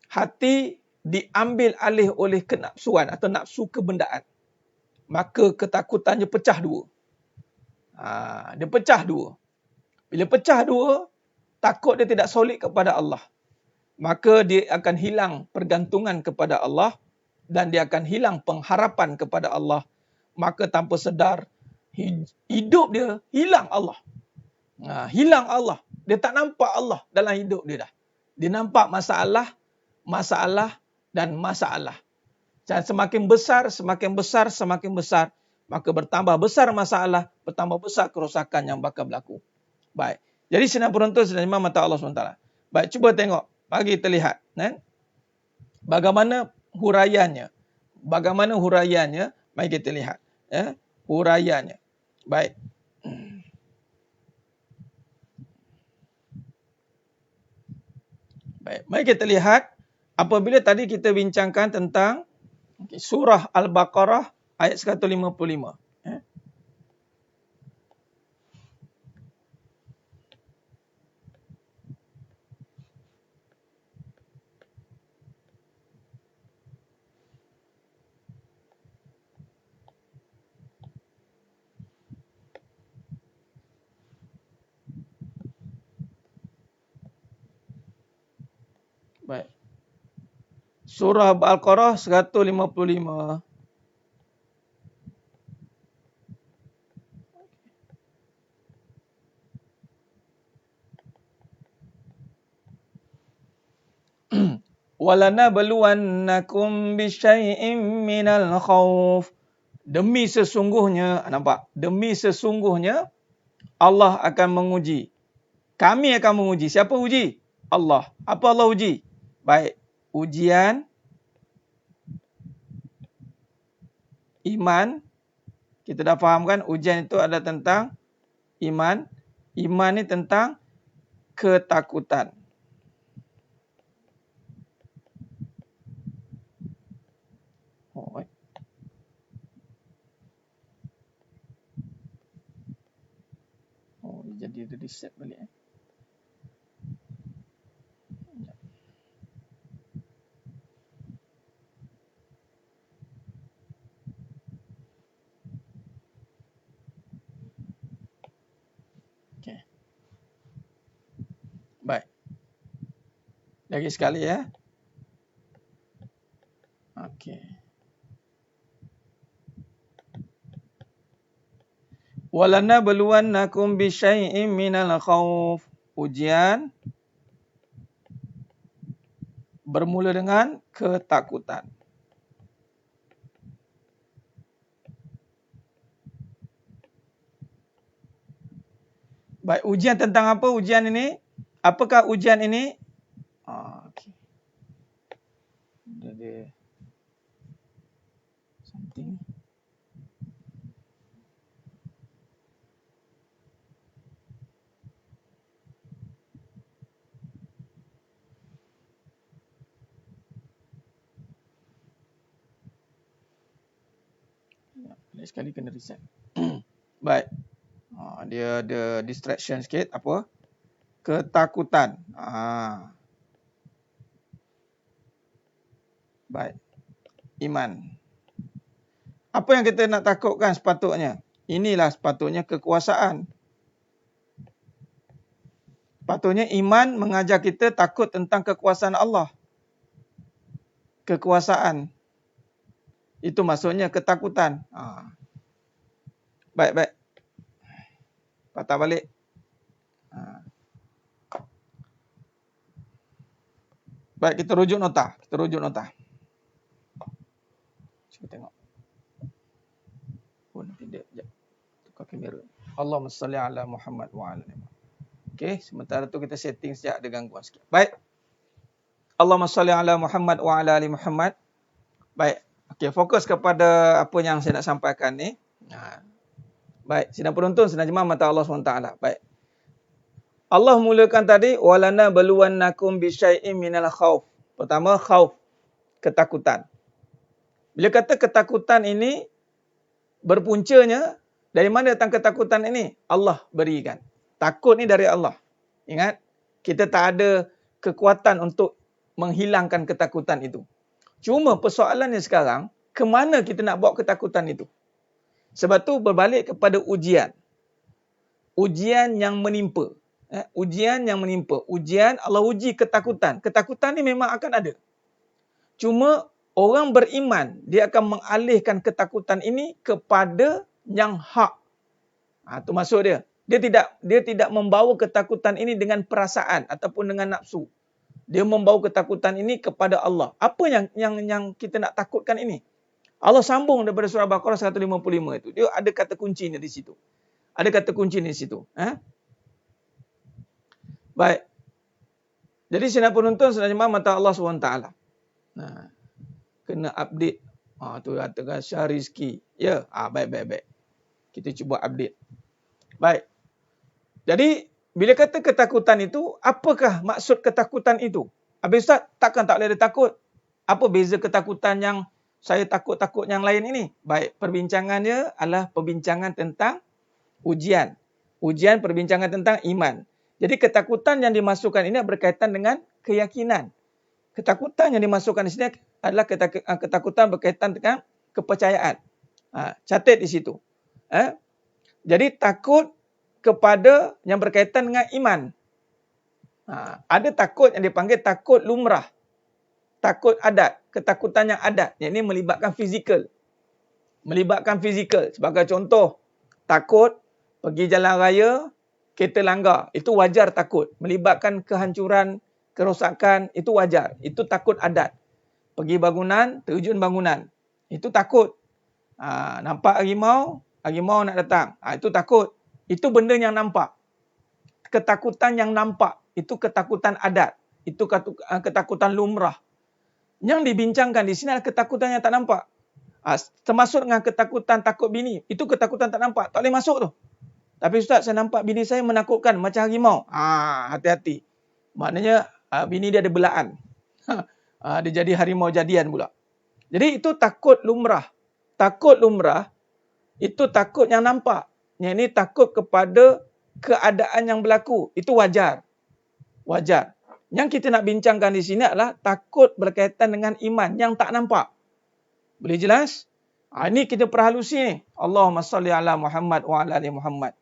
hati diambil alih oleh kenapsuan atau nafsu kebendaan, maka ketakutannya pecah dua. Dia pecah dua. Bila pecah dua, takut dia tidak solid kepada Allah, maka dia akan hilang pergantungan kepada Allah dan dia akan hilang pengharapan kepada Allah. Maka tanpa sedar, hidup dia hilang Allah. Hilang Allah. Dia tak nampak Allah dalam hidup dia dah. Dia nampak masalah, masalah dan masalah. Dan semakin besar, maka bertambah besar masalah, bertambah besar kerosakan yang bakal berlaku. Baik. Jadi sidang penonton, sidang jemaah mata Allah SWT. Baik, cuba tengok. Bagi kita lihat. Bagaimana huraiannya. Mari kita lihat. Huraiannya. Baik. Baik. Mari kita lihat. Apabila tadi kita bincangkan tentang surah Al-Baqarah ayat 155. Baik. Surah Al-Baqarah 155. Walanabluwannakum bisyai'im minal khauf. Demi sesungguhnya, nampak? Demi sesungguhnya Allah akan menguji. Kami akan menguji. Siapa uji? Allah. Apa Allah uji? Baik. Ujian iman. Kita dah fahamkan ujian itu adalah tentang iman. Iman ni tentang ketakutan. Jadi dia reset balik. Okey. Baik. Lagi sekali ya. Okey. Walanabluwannakum bisyai'im minal khauf. Ujian bermula dengan ketakutan. Baik, ujian tentang apa ujian ini? Apakah ujian ini? Okey. Ada something. Sekali kena reset. Baik. Dia ada distraction sikit. Apa? Ketakutan. Baik. Iman. Apa yang kita nak takutkan sepatutnya? Inilah sepatutnya kekuasaan. Patutnya iman mengajar kita takut tentang kekuasaan Allah. Kekuasaan. Itu maksudnya ketakutan. Baik. Patah balik. Baik, kita rujuk nota. Cuba tengok. Nanti dia tukar kamera. Allahumma salli ala Muhammad wa ala Muhammad. Okey, sementara tu kita setting sejak ada gangguan sikit. Baik. Allahumma salli ala Muhammad wa ala ali Muhammad. Baik. Okey, fokus kepada apa yang saya nak sampaikan ni. Baik, sidang penonton, sidang jemaah mata Allah SWT. Baik. Allah mulakan tadi, walanabluwannakum bisyai'im minal khauf. Pertama, khauf. ketakutan. Bila kata ketakutan ini berpuncanya, dari mana datang ketakutan ini? Allah berikan. Takut ni dari Allah. Ingat, kita tak ada kekuatan untuk menghilangkan ketakutan itu. Cuma persoalannya sekarang, ke mana kita nak bawa ketakutan itu? Sebab tu berbalik kepada ujian. Ujian yang menimpa. Ujian yang menimpa. Ujian, Allah uji ketakutan. Ketakutan ni memang akan ada. Cuma orang beriman, dia akan mengalihkan ketakutan ini kepada yang hak. Itu maksud dia. Dia tidak membawa ketakutan ini dengan perasaan ataupun dengan nafsu. Dia membawa ketakutan ini kepada Allah. Apa yang kita nak takutkan ini? Allah sambung daripada surah Baqarah 155 itu. Dia ada kata kuncinya di situ. Ada kata kunci di situ. Baik. Jadi sina penonton sedang jemaah mata Allah SWT. Nah, kena update. Tu katakan Syahrizki. Ya, baik. Kita cuba update. Baik. Jadi, bila kata ketakutan itu, apakah maksud ketakutan itu? Habis Ustaz, takkan tak boleh ada takut? Apa beza ketakutan yang saya takut-takut yang lain ini? Baik, perbincangannya adalah perbincangan tentang ujian. Ujian perbincangan tentang iman. Jadi ketakutan yang dimasukkan ini berkaitan dengan keyakinan. Ketakutan yang dimasukkan di sini adalah ketakutan berkaitan dengan kepercayaan. Catat di situ. Jadi takut kepada yang berkaitan dengan iman. Ada takut yang dipanggil takut lumrah. Takut adat. Ketakutan yang adat. Yang ini melibatkan fizikal. Sebagai contoh, takut pergi jalan raya, kereta langgar. Itu wajar takut. Melibatkan kehancuran, kerosakan, itu wajar. Itu takut adat. Pergi bangunan, terjun bangunan. Itu takut. Nampak harimau nak datang. Itu takut. Itu benda yang nampak. Ketakutan yang nampak. Itu ketakutan adat. Itu ketakutan lumrah. Yang dibincangkan di sini adalah ketakutan yang tak nampak. Termasuk dengan ketakutan takut bini. Itu ketakutan tak nampak. Tak boleh masuk tu. Tapi Ustaz, saya nampak bini saya menakutkan macam harimau. Hati-hati. Maknanya bini dia ada belaan. Dia jadi harimau jadian pula. Jadi itu takut lumrah. Takut lumrah, itu takut yang nampak. Yang ini takut kepada keadaan yang berlaku. Itu wajar. Wajar. Yang kita nak bincangkan di sini adalah takut berkaitan dengan iman yang tak nampak. Boleh jelas? Ini kita perhalusi ni. Allahumma salli ala Muhammad wa ala ali Muhammad.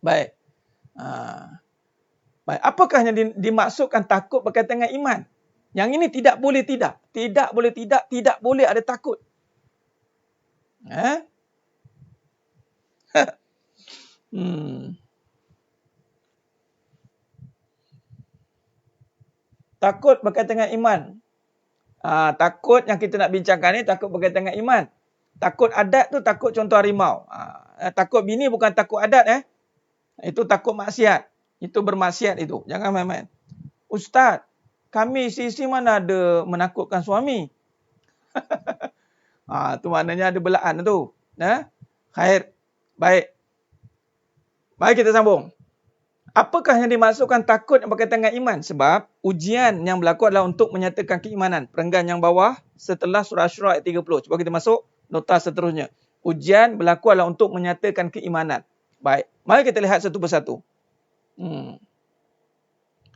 Baik. Baik. Apakah yang dimaksudkan takut berkaitan dengan iman? Yang ini tidak boleh tidak. Tidak boleh tidak. Tidak boleh ada takut. Takut berkaitan dengan iman. Takut yang kita nak bincangkan ni takut berkaitan dengan iman. Takut adat tu takut contoh harimau. Takut bini bukan takut adat. Itu takut maksiat. Itu bermaksiat itu. Jangan main-main. Ustaz, kami isteri mana ada menakutkan suami? Tu maknanya ada belaan tu. Khair. Baik. Baik, kita sambung. Apakah yang dimaksudkan takut yang berkaitan dengan iman? Sebab ujian yang berlaku adalah untuk menyatakan keimanan. Perenggan yang bawah setelah surah Asy-Syura ayat 30. Cuba kita masuk nota seterusnya. Ujian berlaku adalah untuk menyatakan keimanan. Baik. Mari kita lihat satu persatu.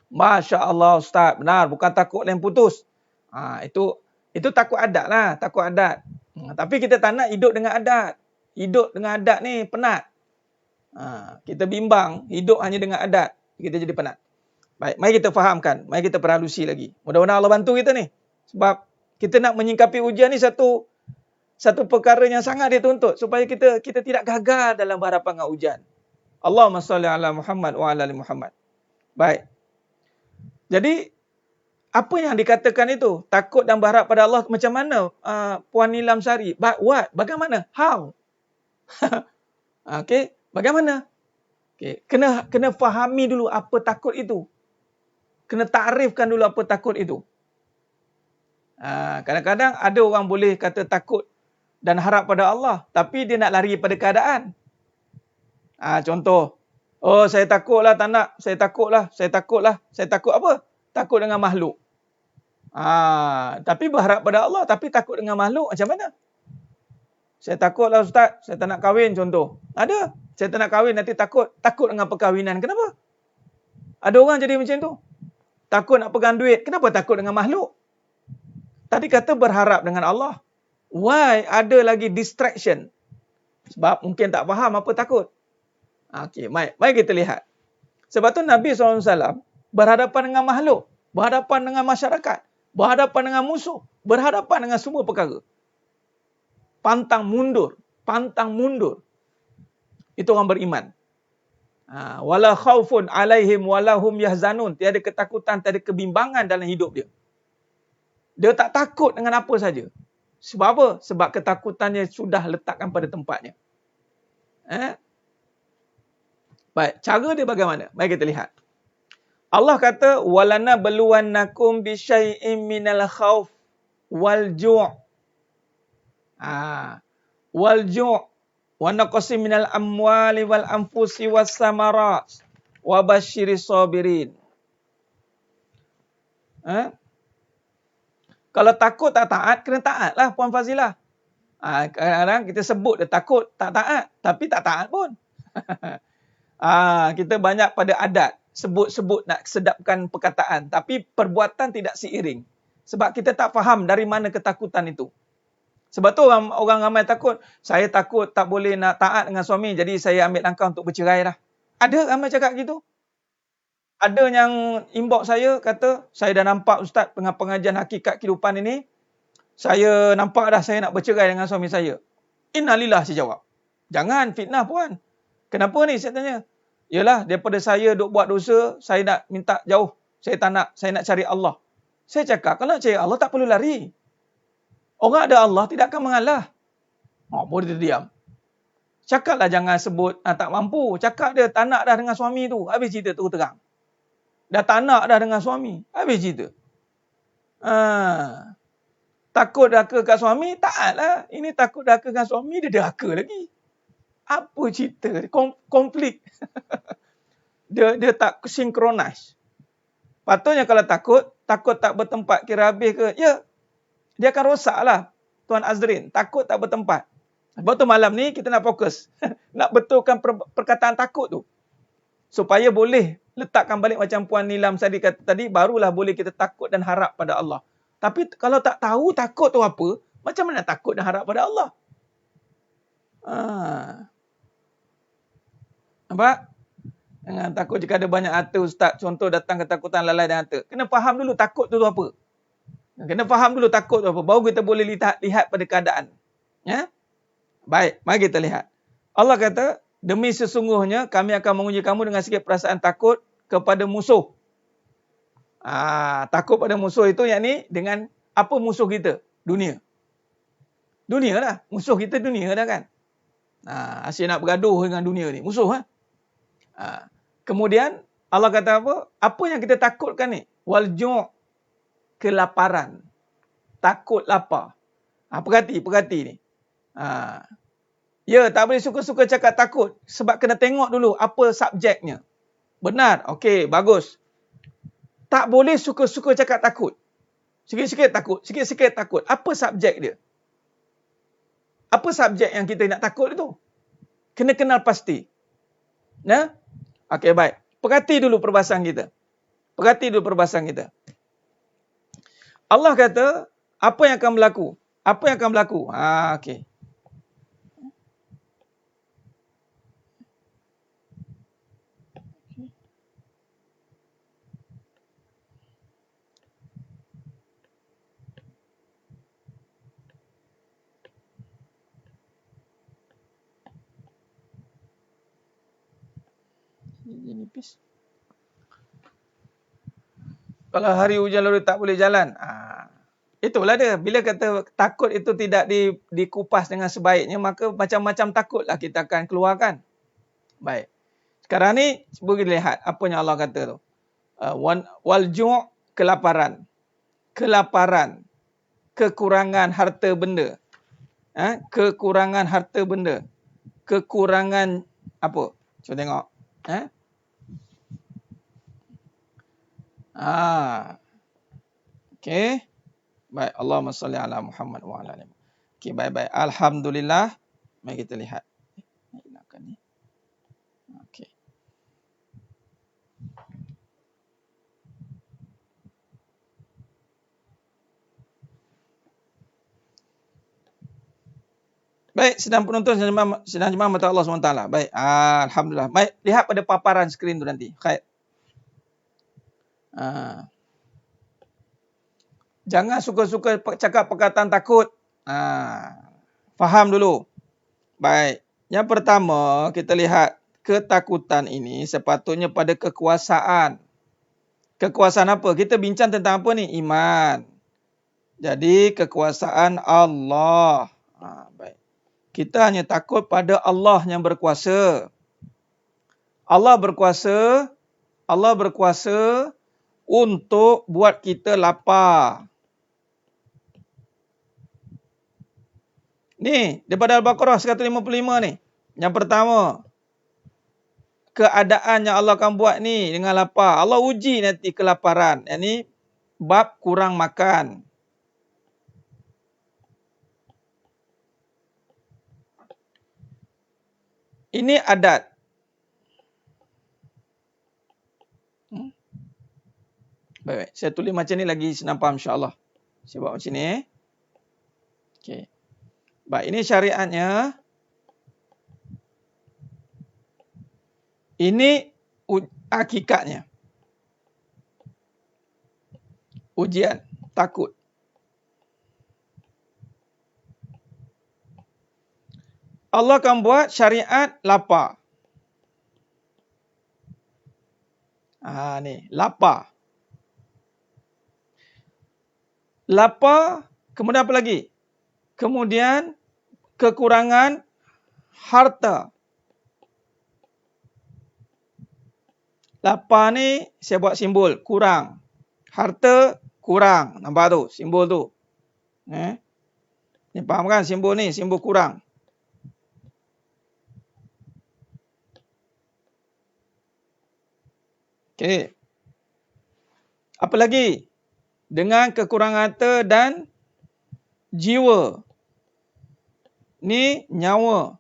Masya Allah Ustaz. Benar. Bukan takut lem putus. Itu takut adat lah. Takut adat. Tapi kita tak nak hidup dengan adat. Hidup dengan adat ni penat. Kita bimbang hidup hanya dengan adat, kita jadi penat. Baik, mari kita fahamkan, mari kita perhalusi lagi. Mudah-mudahan Allah bantu kita ni. Sebab kita nak menyingkapi ujian ni satu perkara yang sangat dituntut supaya kita tidak gagal dalam berhadapan dengan ujian. Allahumma salli ala Muhammad wa ala ali Muhammad. Baik. Jadi apa yang dikatakan itu? Takut dan berharap pada Allah macam mana? Puan Nilam Sari. What? Bagaimana? How? Okey. Bagaimana? Okay. Kena fahami dulu apa takut itu. Kena takrifkan dulu apa takut itu. Kadang-kadang ada orang boleh kata takut dan harap pada Allah. Tapi dia nak lari pada keadaan. Contoh. Saya takutlah tak nak. Saya takutlah. Saya takut apa? Takut dengan makhluk. Tapi berharap pada Allah, tapi takut dengan makhluk, macam mana? Saya takutlah Ustaz, saya tak nak kahwin contoh. Ada. Saya tak nak kahwin, nanti takut dengan perkahwinan. Kenapa? Ada orang jadi macam tu. Takut nak pegang duit. Kenapa takut dengan makhluk? Tadi kata berharap dengan Allah. Why ada lagi distraction? Sebab mungkin tak faham apa takut. Okey, mari kita lihat. Sebab tu Nabi SAW berhadapan dengan makhluk, berhadapan dengan masyarakat, berhadapan dengan musuh, berhadapan dengan semua perkara. Pantang mundur. Itu orang beriman. Wala khaufun alaihim wala hum yahzanun. Tiada ketakutan, tiada kebimbangan dalam hidup dia. Dia tak takut dengan apa saja. Sebab apa? Sebab ketakutannya sudah letakkan pada tempatnya. Baik, cara dia bagaimana? Mari kita lihat. Allah kata, walana beluwannakum bisyai'im minal khauf wal ju'. Wal ju' wa naqsim minal amwali wal anfusi was samarat wa basyiris sabirin. Kalau takut tak taat, kena taatlah Puan Fazilah. Kadang-kadang kita sebut dia takut, tak taat, tapi tak taat pun. Kita banyak pada adat, sebut-sebut nak sedapkan perkataan, tapi perbuatan tidak seiring. Sebab kita tak faham dari mana ketakutan itu. Sebab tu orang ramai takut, saya takut tak boleh nak taat dengan suami, jadi saya ambil langkah untuk bercerai lah. Ada ramai cakap gitu. Ada yang inbox saya, kata, saya dah nampak Ustaz dengan pengajian hakikat kehidupan ini, saya nampak dah saya nak bercerai dengan suami saya. Innalillah, saya jawab. Jangan fitnah puan. Kenapa ni saya tanya? Yalah, daripada saya duk buat dosa, saya nak minta jauh. Saya tak nak, saya nak cari Allah. Saya cakap, kalau nak cari Allah tak perlu lari. Orang ada Allah tidak akan mengalah. Boleh dia diam. Cakaplah jangan sebut tak mampu. Cakap dia tak nak dah dengan suami tu. Habis cerita terus terang. Dah tak nak dah dengan suami. Habis cerita. Takut daka kat suami, taatlah. Ini takut daka dengan suami, dia daka lagi. Apa cerita? Konflik. dia tak synchronize. Patutnya kalau takut tak bertempat kira habis ke? Ya, dia akan rosaklah Tuan Azrin. Takut tak bertempat. Sebab tu malam ni kita nak fokus. Nak betulkan perkataan takut tu. Supaya boleh letakkan balik macam Puan Nilam tadi kata tadi, barulah boleh kita takut dan harap pada Allah. Tapi kalau tak tahu takut tu apa, macam mana takut dan harap pada Allah? Nampak? Jangan takut jika ada banyak harta Ustaz. Contoh datang ketakutan lalai dan harta. Kena faham dulu takut tu apa. Kena faham dulu takut tu apa. Baru kita boleh lihat pada keadaan. Ya? Baik, mari kita lihat. Allah kata, demi sesungguhnya kami akan menguji kamu dengan sikit perasaan takut kepada musuh. Takut pada musuh itu yakni dengan apa musuh kita? Dunia. Dunia lah. Musuh kita dunia dah kan. Asyik nak bergaduh dengan dunia ni. Musuh. Kemudian Allah kata apa? Apa yang kita takutkan ni? Wal ju', kelaparan. Takut lapar. Perhati ni. Ya, tak boleh suka-suka cakap takut. Sebab kena tengok dulu apa subjeknya. Benar? Okey, bagus. Tak boleh suka-suka cakap takut. Sikit-sikit takut. Sikit-sikit takut. Apa subjek dia? Apa subjek yang kita nak takut itu? Kena kenal pasti. Ya? Okey, baik. Perhati dulu perbahasan kita. Allah kata, apa yang akan berlaku? Okey. Nipis. Kalau hari hujan lalu tak boleh jalan. Itulah dia. Bila kata takut itu tidak dikupas dengan sebaiknya, maka macam-macam takutlah kita akan keluarkan. Baik. Sekarang ni, cuba kita lihat apa yang Allah kata tu. Wal ju', kelaparan. Kekurangan harta benda. Kekurangan harta benda. Kekurangan apa? Cuba tengok. Okey. Baik, Allahumma salli ala Muhammad wa ala ali Muhammad. Okey, baik-baik. Alhamdulillah. Mari kita lihat. Okey. Baik, sedang penonton sedang jemaah mata Allah SWT. Baik, alhamdulillah. Baik, lihat pada paparan skrin tu nanti. Khair. Jangan suka-suka cakap perkataan takut. Faham dulu. Baik. Yang pertama, kita lihat ketakutan ini sepatutnya pada kekuasaan. Kekuasaan apa? Kita bincang tentang apa ni? Iman. Jadi, kekuasaan Allah. Baik. Kita hanya takut pada Allah yang berkuasa. Allah berkuasa untuk buat kita lapar. Ni, daripada Al-Baqarah 155 ni. Yang pertama, keadaan yang Allah akan buat ni dengan lapar. Allah uji nanti kelaparan. Yang ni, bab kurang makan. Ini adat. Baik, saya tulis macam ni lagi senang faham insya-Allah. Saya buat macam ni. Okey. Baik, ini syariatnya. Ini hakikatnya. Ujian, takut. Allah akan buat syariat lapar. Ni, lapar. Lapar, kemudian apa lagi? Kemudian kekurangan harta. Lapar ni saya buat simbol kurang. Harta kurang. Nampak tu simbol tu. Ni faham kan simbol ni, simbol kurang. Okey. Apa lagi? Dengan kekurangan harta dan jiwa. Ni nyawa.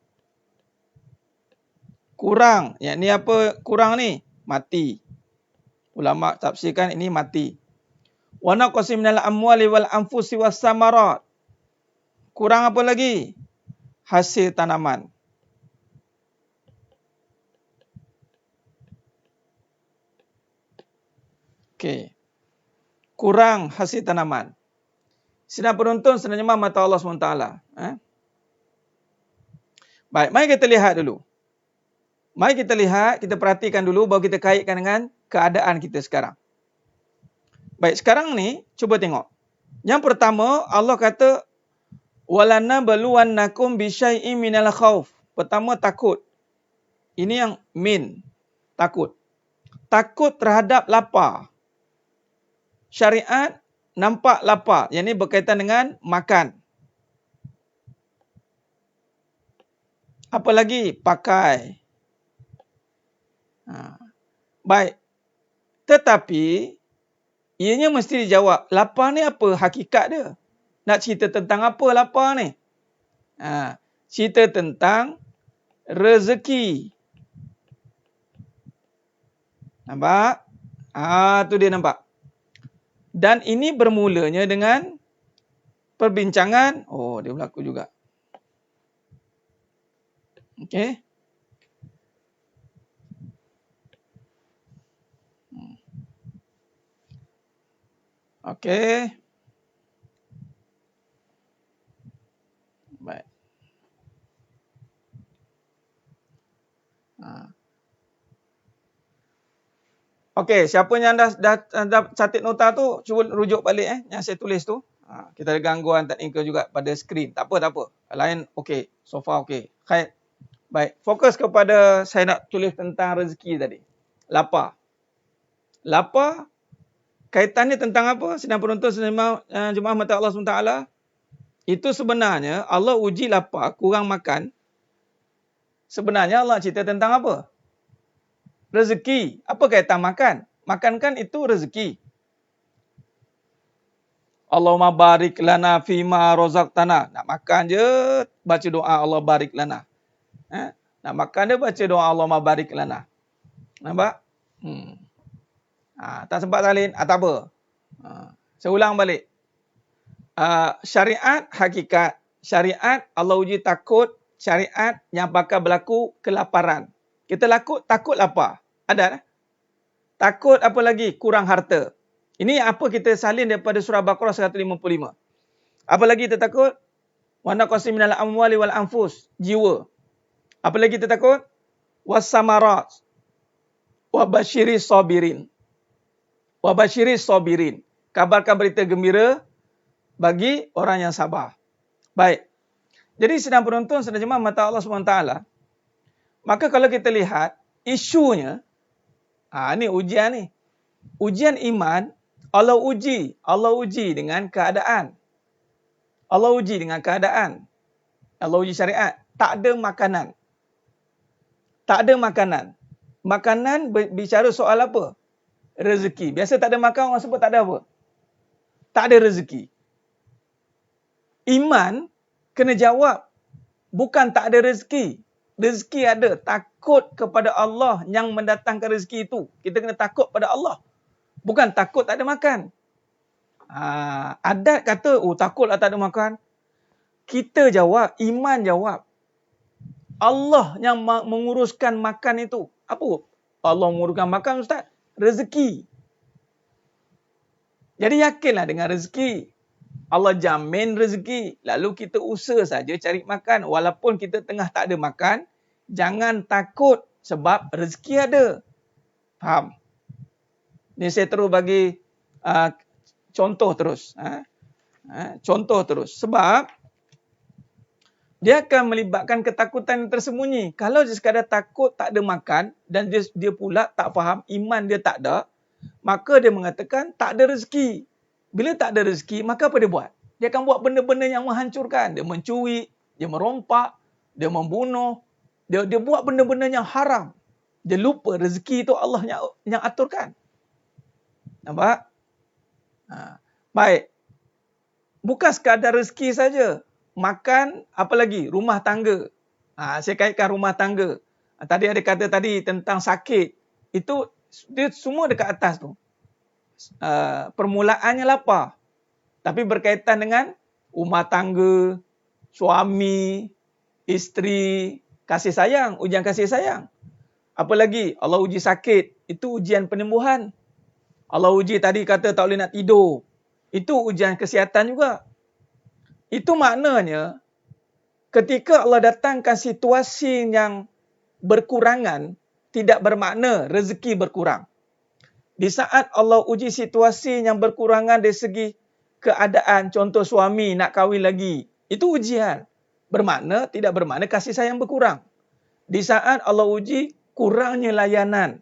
Kurang. Yang ni apa kurang ni? Mati. Ulama tafsirkan ini mati. Wa naqsim minal amwali wal anfusi was samarat. Kurang apa lagi? Hasil tanaman. Okey. Kurang hasil tanaman. Sedang penonton, sedang jemaah mata Allah SWT. Baik, mari kita lihat dulu. Mari kita lihat, kita perhatikan dulu baru kita kaitkan dengan keadaan kita sekarang. Baik, sekarang ni cuba tengok. Yang pertama, Allah kata walana baluwannakum bisyai'im minal khauf. Pertama takut. Ini yang takut. Takut terhadap lapar. Syariat nampak lapar. Yang ini berkaitan dengan makan. Apa lagi? Pakai. Baik. Tetapi, ianya mesti dijawab. Lapar ni apa hakikat dia? Nak cerita tentang apa lapar ni? Cerita tentang rezeki. Nampak? Tu dia nampak. Dan ini bermulanya dengan perbincangan. Oh, dia berlaku juga. Okey. Okey. Baik. Okey, siapa yang dah catat nota tu, cuba rujuk balik yang saya tulis tu. Kita ada gangguan teknikal juga pada skrin. Tak apa. Lain okey, so far okey. Khair. Baik, fokus kepada saya nak tulis tentang rezeki tadi. Lapar. Lapar kaitannya tentang apa? Sedang penonton jemaah mata Allah SWT. Itu sebenarnya Allah uji lapar, kurang makan. Sebenarnya Allah cerita tentang apa? Rezeki. Apa kaitan makan? Makan kan itu rezeki. Allahumma barik lana fima razaqtana. Nak makan je baca doa Allah barik lana. Nak makan dia baca doa Allahumma barik lana. Nampak? Tak sempat salin, tak apa. Saya ulang balik. Syariat hakikat. Syariat Allah uji takut. Syariat yang bakal berlaku kelaparan. Kita takut lapar. Ada? Takut apa lagi? Kurang harta. Ini apa kita salin daripada surah Baqarah 155. Apa lagi kita takut? Wa naqsi minal amwali wal anfus. Jiwa. Apa lagi kita takut? Was-samarat. Wa basyiris sabirin. Wa basyiris sabirin. Kabarkan berita gembira bagi orang yang sabar. Baik. Jadi sedang penonton, sedang jemaah mata Allah SWT. Maka kalau kita lihat isunya, ni ujian ni. Ujian iman, Allah uji dengan keadaan. Allah uji dengan keadaan. Allah uji syariat. Tak ada makanan. Tak ada makanan. Makanan bicara soal apa? Rezeki. Biasa tak ada makan, orang sebut tak ada apa? Tak ada rezeki. Iman kena jawab. Bukan tak ada rezeki. Rezeki ada. Takut kepada Allah yang mendatangkan rezeki itu. Kita kena takut pada Allah. Bukan takut tak ada makan. Adat kata, takutlah tak ada makan. Kita jawab, iman jawab. Allah yang menguruskan makan itu. Apa? Allah menguruskan makan, Ustaz? Rezeki. Jadi yakinlah dengan rezeki. Allah jamin rezeki. Lalu kita usaha saja cari makan. Walaupun kita tengah tak ada makan, jangan takut sebab rezeki ada. Faham? Ni saya terus bagi contoh terus. Contoh terus. Sebab dia akan melibatkan ketakutan yang tersembunyi. Kalau dia sekadar takut tak ada makan dan dia pula tak faham, iman dia tak ada, maka dia mengatakan tak ada rezeki. Bila tak ada rezeki, maka apa dia buat? Dia akan buat benda-benda yang menghancurkan. Dia mencuri, dia merompak, dia membunuh, dia buat benda-benda yang haram. Dia lupa rezeki itu Allah yang aturkan. Nampak? Baik. Bukan sekadar rezeki saja. Makan, apa lagi? Rumah tangga. Saya kaitkan rumah tangga. Tadi ada kata tadi tentang sakit. Itu dia semua dekat atas tu. Permulaannya lapar. Tapi berkaitan dengan rumah tangga, suami, isteri, kasih sayang, ujian kasih sayang. Apa lagi? Allah uji sakit. Itu ujian penyembuhan. Allah uji tadi kata tak boleh nak tidur. Itu ujian kesihatan juga. Itu maknanya ketika Allah datangkan situasi yang berkurangan, tidak bermakna rezeki berkurang. Di saat Allah uji situasi yang berkurangan dari segi keadaan, contoh suami nak kahwin lagi, itu ujian. Tidak bermakna kasih sayang berkurang. Di saat Allah uji kurangnya layanan,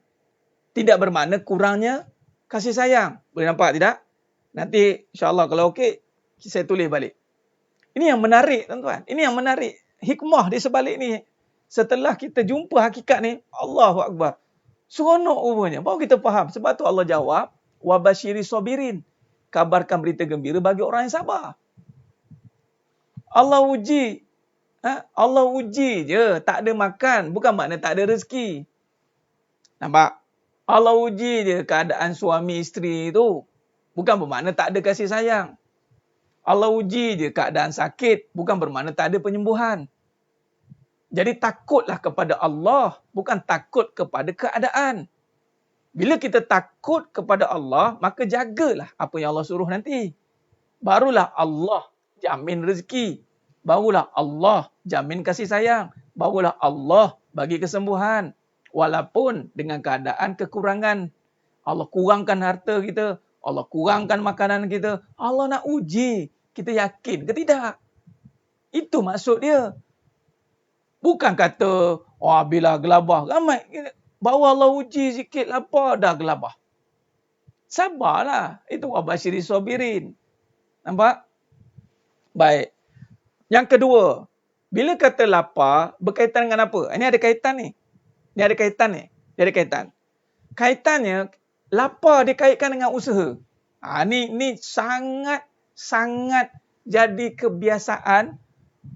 tidak bermakna kurangnya kasih sayang. Boleh nampak tidak? Nanti insyaAllah kalau okey, saya tulis balik. Ini yang menarik tuan-tuan. Ini yang menarik. Hikmah di sebalik ni. Setelah kita jumpa hakikat ni, Allahu Akbar. Seronok rupanya. Baru kita faham. Sebab tu Allah jawab, wa basyiris sabirin. Kabarkan berita gembira bagi orang yang sabar. Allah uji. Allah uji je. Tak ada makan. Bukan makna tak ada rezeki. Nampak? Allah uji je keadaan suami isteri tu. Bukan bermakna tak ada kasih sayang. Allah uji je keadaan sakit. Bukan bermakna tak ada penyembuhan. Jadi takutlah kepada Allah. Bukan takut kepada keadaan. Bila kita takut kepada Allah, maka jagalah apa yang Allah suruh nanti. Barulah Allah jamin rezeki. Barulah Allah jamin kasih sayang. Barulah Allah bagi kesembuhan. Walaupun dengan keadaan kekurangan. Allah kurangkan harta kita. Allah kurangkan makanan kita. Allah nak uji. Kita yakin ke tidak? Itu maksud dia. Bukan kata, bila gelabah. Ramai. Bawa Allah uji sikit lapar, dah gelabah. Sabarlah. Itu wa basyiris sabirin. Nampak? Baik. Yang kedua. Bila kata lapar, berkaitan dengan apa? Ini ada kaitan ni. Dia ada kaitan. Kaitannya, lapar dikaitkan dengan usaha. Ni sangat sangat jadi kebiasaan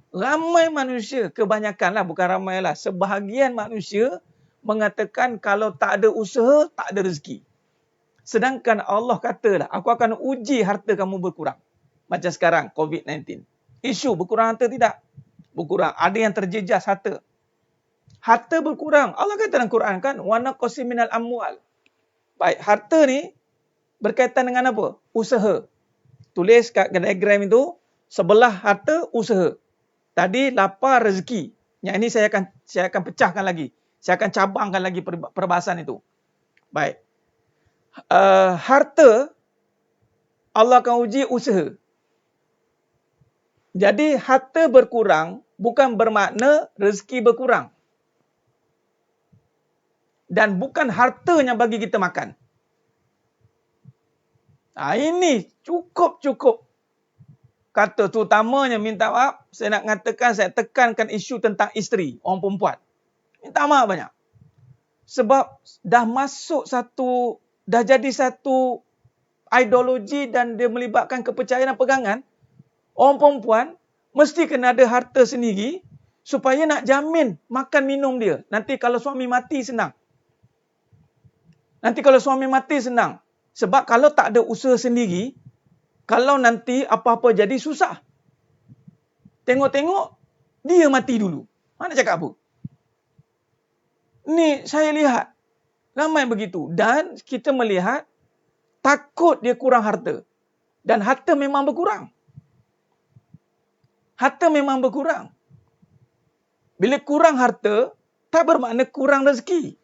ramai manusia, kebanyakanlah, bukan ramailah, sebahagian manusia mengatakan kalau tak ada usaha, tak ada rezeki. Sedangkan Allah katalah, aku akan uji harta kamu berkurang. Macam sekarang, COVID-19. Isu berkurang harta tidak? Berkurang. Ada yang terjejas harta. Harta berkurang. Allah kata dalam Quran kan, wa naqsi minal amwal. Baik, harta ni berkaitan dengan apa? Usaha. Tulis kat diagram itu, sebelah harta, usaha. Tadi lapar rezeki. Yang ini saya akan pecahkan lagi. Saya akan cabangkan lagi perbahasan itu. Baik. Harta, Allah akan uji usaha. Jadi harta berkurang bukan bermakna rezeki berkurang. Dan bukan harta yang bagi kita makan. Ini cukup. Kata terutamanya, minta maaf, saya nak mengatakan, saya tekankan isu tentang isteri, orang perempuan. Minta maaf banyak. Sebab dah jadi satu ideologi dan dia melibatkan kepercayaan dan pegangan. Orang perempuan mesti kena ada harta sendiri supaya nak jamin makan minum dia. Nanti kalau suami mati senang. Sebab kalau tak ada usaha sendiri, kalau nanti apa-apa jadi susah. Tengok-tengok, dia mati dulu. Mana cakap apa? Ni saya lihat. Ramai begitu. Dan kita melihat, takut dia kurang harta. Dan harta memang berkurang. Bila kurang harta, tak bermakna kurang rezeki.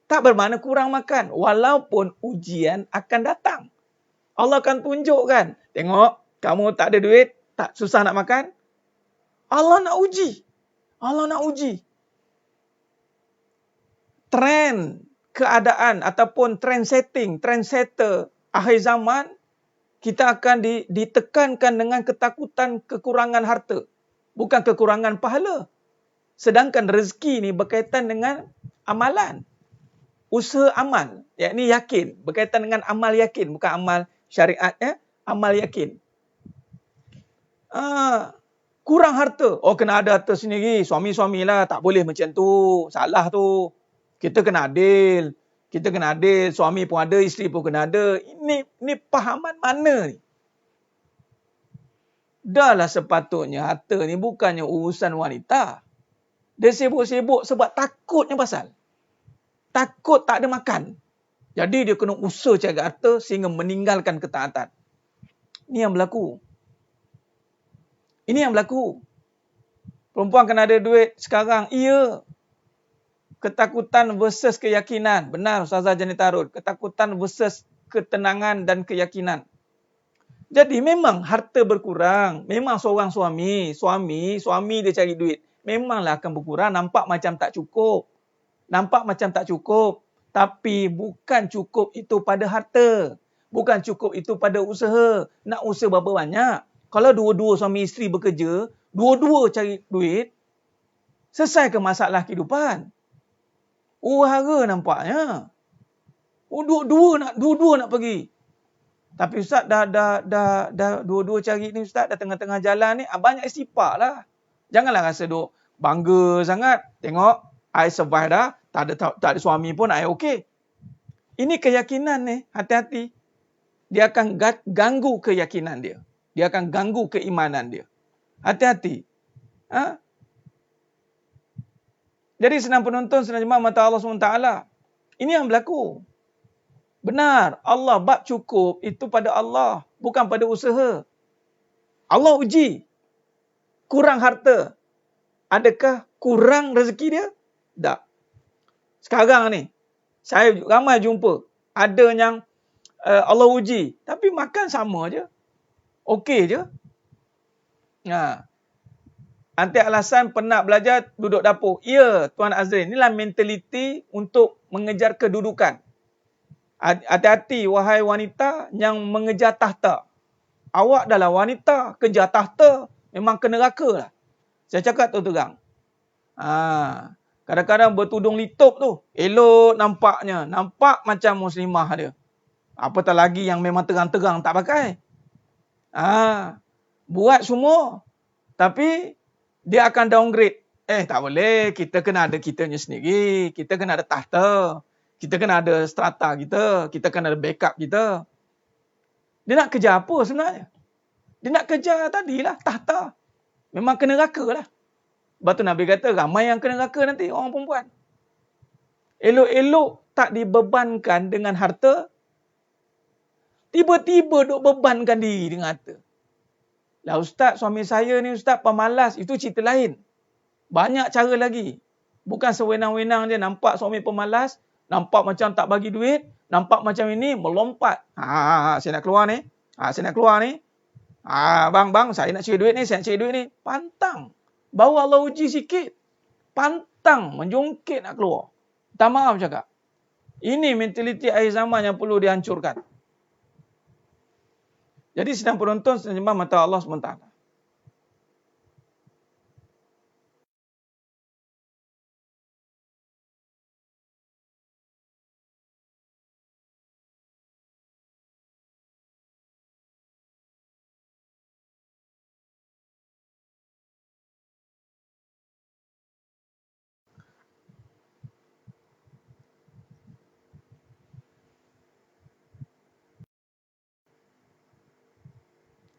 Tak bermakna kurang makan. Walaupun ujian akan datang. Allah akan tunjukkan. Tengok, kamu tak ada duit, tak susah nak makan. Allah nak uji. Trend keadaan ataupun trendsetter akhir zaman, kita akan ditekankan dengan ketakutan kekurangan harta. Bukan kekurangan pahala. Sedangkan rezeki ni berkaitan dengan amalan. Usaha amal. Yakni yakin. Berkaitan dengan amal yakin. Bukan amal syariat. Amal yakin. Kurang harta. Oh, kena ada harta sendiri. Suami-suami lah. Tak boleh macam tu. Salah tu. Kita kena adil. Suami pun ada, isteri pun kena ada. Ini pahaman mana ni? Dahlah sepatutnya harta ni bukannya urusan wanita. Dia sibuk-sibuk sebab takutnya pasal. Takut tak ada makan. Jadi dia kena usaha cari harta sehingga meninggalkan ketaatan. Ini yang berlaku. Perempuan kena ada duit sekarang. Iya. Ketakutan versus keyakinan. Benar Ustazah Jani Tarud. Ketakutan versus ketenangan dan keyakinan. Jadi memang harta berkurang. Memang seorang suami dia cari duit. Memanglah akan berkurang. Nampak macam tak cukup. Tapi bukan cukup itu pada harta. Bukan cukup itu pada usaha. Nak usaha berapa banyak? Kalau dua-dua suami isteri bekerja, dua-dua cari duit, selesai ke masalah kehidupan? Hara nampaknya. Dua-dua nak pergi. Tapi Ustaz dah dua-dua cari ni Ustaz, dah tengah-tengah jalan ni, banyak istighfar lah. Janganlah rasa duk bangga sangat. Tengok, I survive dah, tak ada suami pun I okey. Ini keyakinan ni, hati-hati. Dia akan ganggu keyakinan dia. Dia akan ganggu keimanan dia. Hati-hati. Jadi senang penonton, senang jemaah mata Allah SWT. Ini yang berlaku. Benar, Allah bab cukup itu pada Allah. Bukan pada usaha. Allah uji. Kurang harta. Adakah kurang rezeki dia? Tak. Sekarang ni, saya ramai jumpa. Ada yang Allah uji. Tapi makan sama je. Okey je. Nanti alasan penat belajar, duduk dapur. Ya, Tuan Azrin. Inilah mentaliti untuk mengejar kedudukan. Hati-hati, wahai wanita yang mengejar tahta. Awak adalah wanita, kejar tahta, memang ke neraka lah. Saya cakap terang. Kadang-kadang bertudung litup tu. Elok nampaknya. Nampak macam muslimah dia. Apatah lagi yang memang terang-terang tak pakai. Buat semua. Tapi dia akan downgrade. Tak boleh. Kita kena ada kitanya sendiri. Kita kena ada tahta. Kita kena ada strata kita. Kita kena ada backup kita. Dia nak kejar apa sebenarnya? Dia nak kejar tadilah tahta. Memang kena raka lah. Sebab tu Nabi kata ramai yang kena raka nanti orang perempuan. Elok-elok tak dibebankan dengan harta. Tiba-tiba duk bebankan diri dengan harta. Lah ustaz, suami saya ni ustaz pemalas. Itu cerita lain. Banyak cara lagi. Bukan sewenang-wenang je nampak suami pemalas. Nampak macam tak bagi duit. Nampak macam ini melompat. Saya nak keluar ni. Saya nak keluar ni. Bang, saya nak cari duit ni. Saya nak cari duit ni. Pantang. Bawa Allah uji sikit. Pantang. Menjungkit nak keluar. Tak maaf cakap. Ini mentaliti akhir zaman yang perlu dihancurkan. Jadi sedang penonton sembah mata Allah SWT.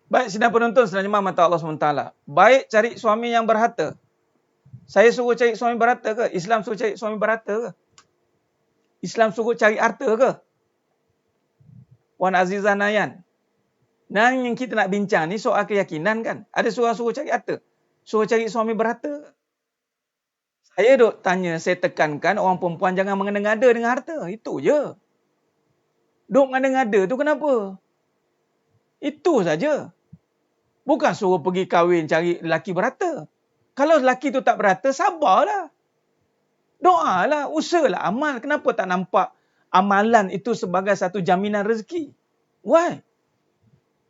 Baik, sedang penonton sedang mata Allah SWT. Baik cari suami yang berharta. Saya suruh cari suami berharta ke? Islam suruh cari suami berharta ke? Islam suruh cari harta ke? Puan Azizah Nayan. Nah, yang kita nak bincang ni soal keyakinan kan? Ada suruh cari harta? Suruh cari suami berharta ke? Saya duk tanya, saya tekankan orang perempuan jangan mengada-ngada dengan harta. Itu je. Duk mengada-ngada tu kenapa? Itu saja. Bukan suruh pergi kahwin cari lelaki berharta. Kalau lelaki tu tak berharta, sabarlah. Doalah, usahalah, amal. Kenapa tak nampak amalan itu sebagai satu jaminan rezeki? Why?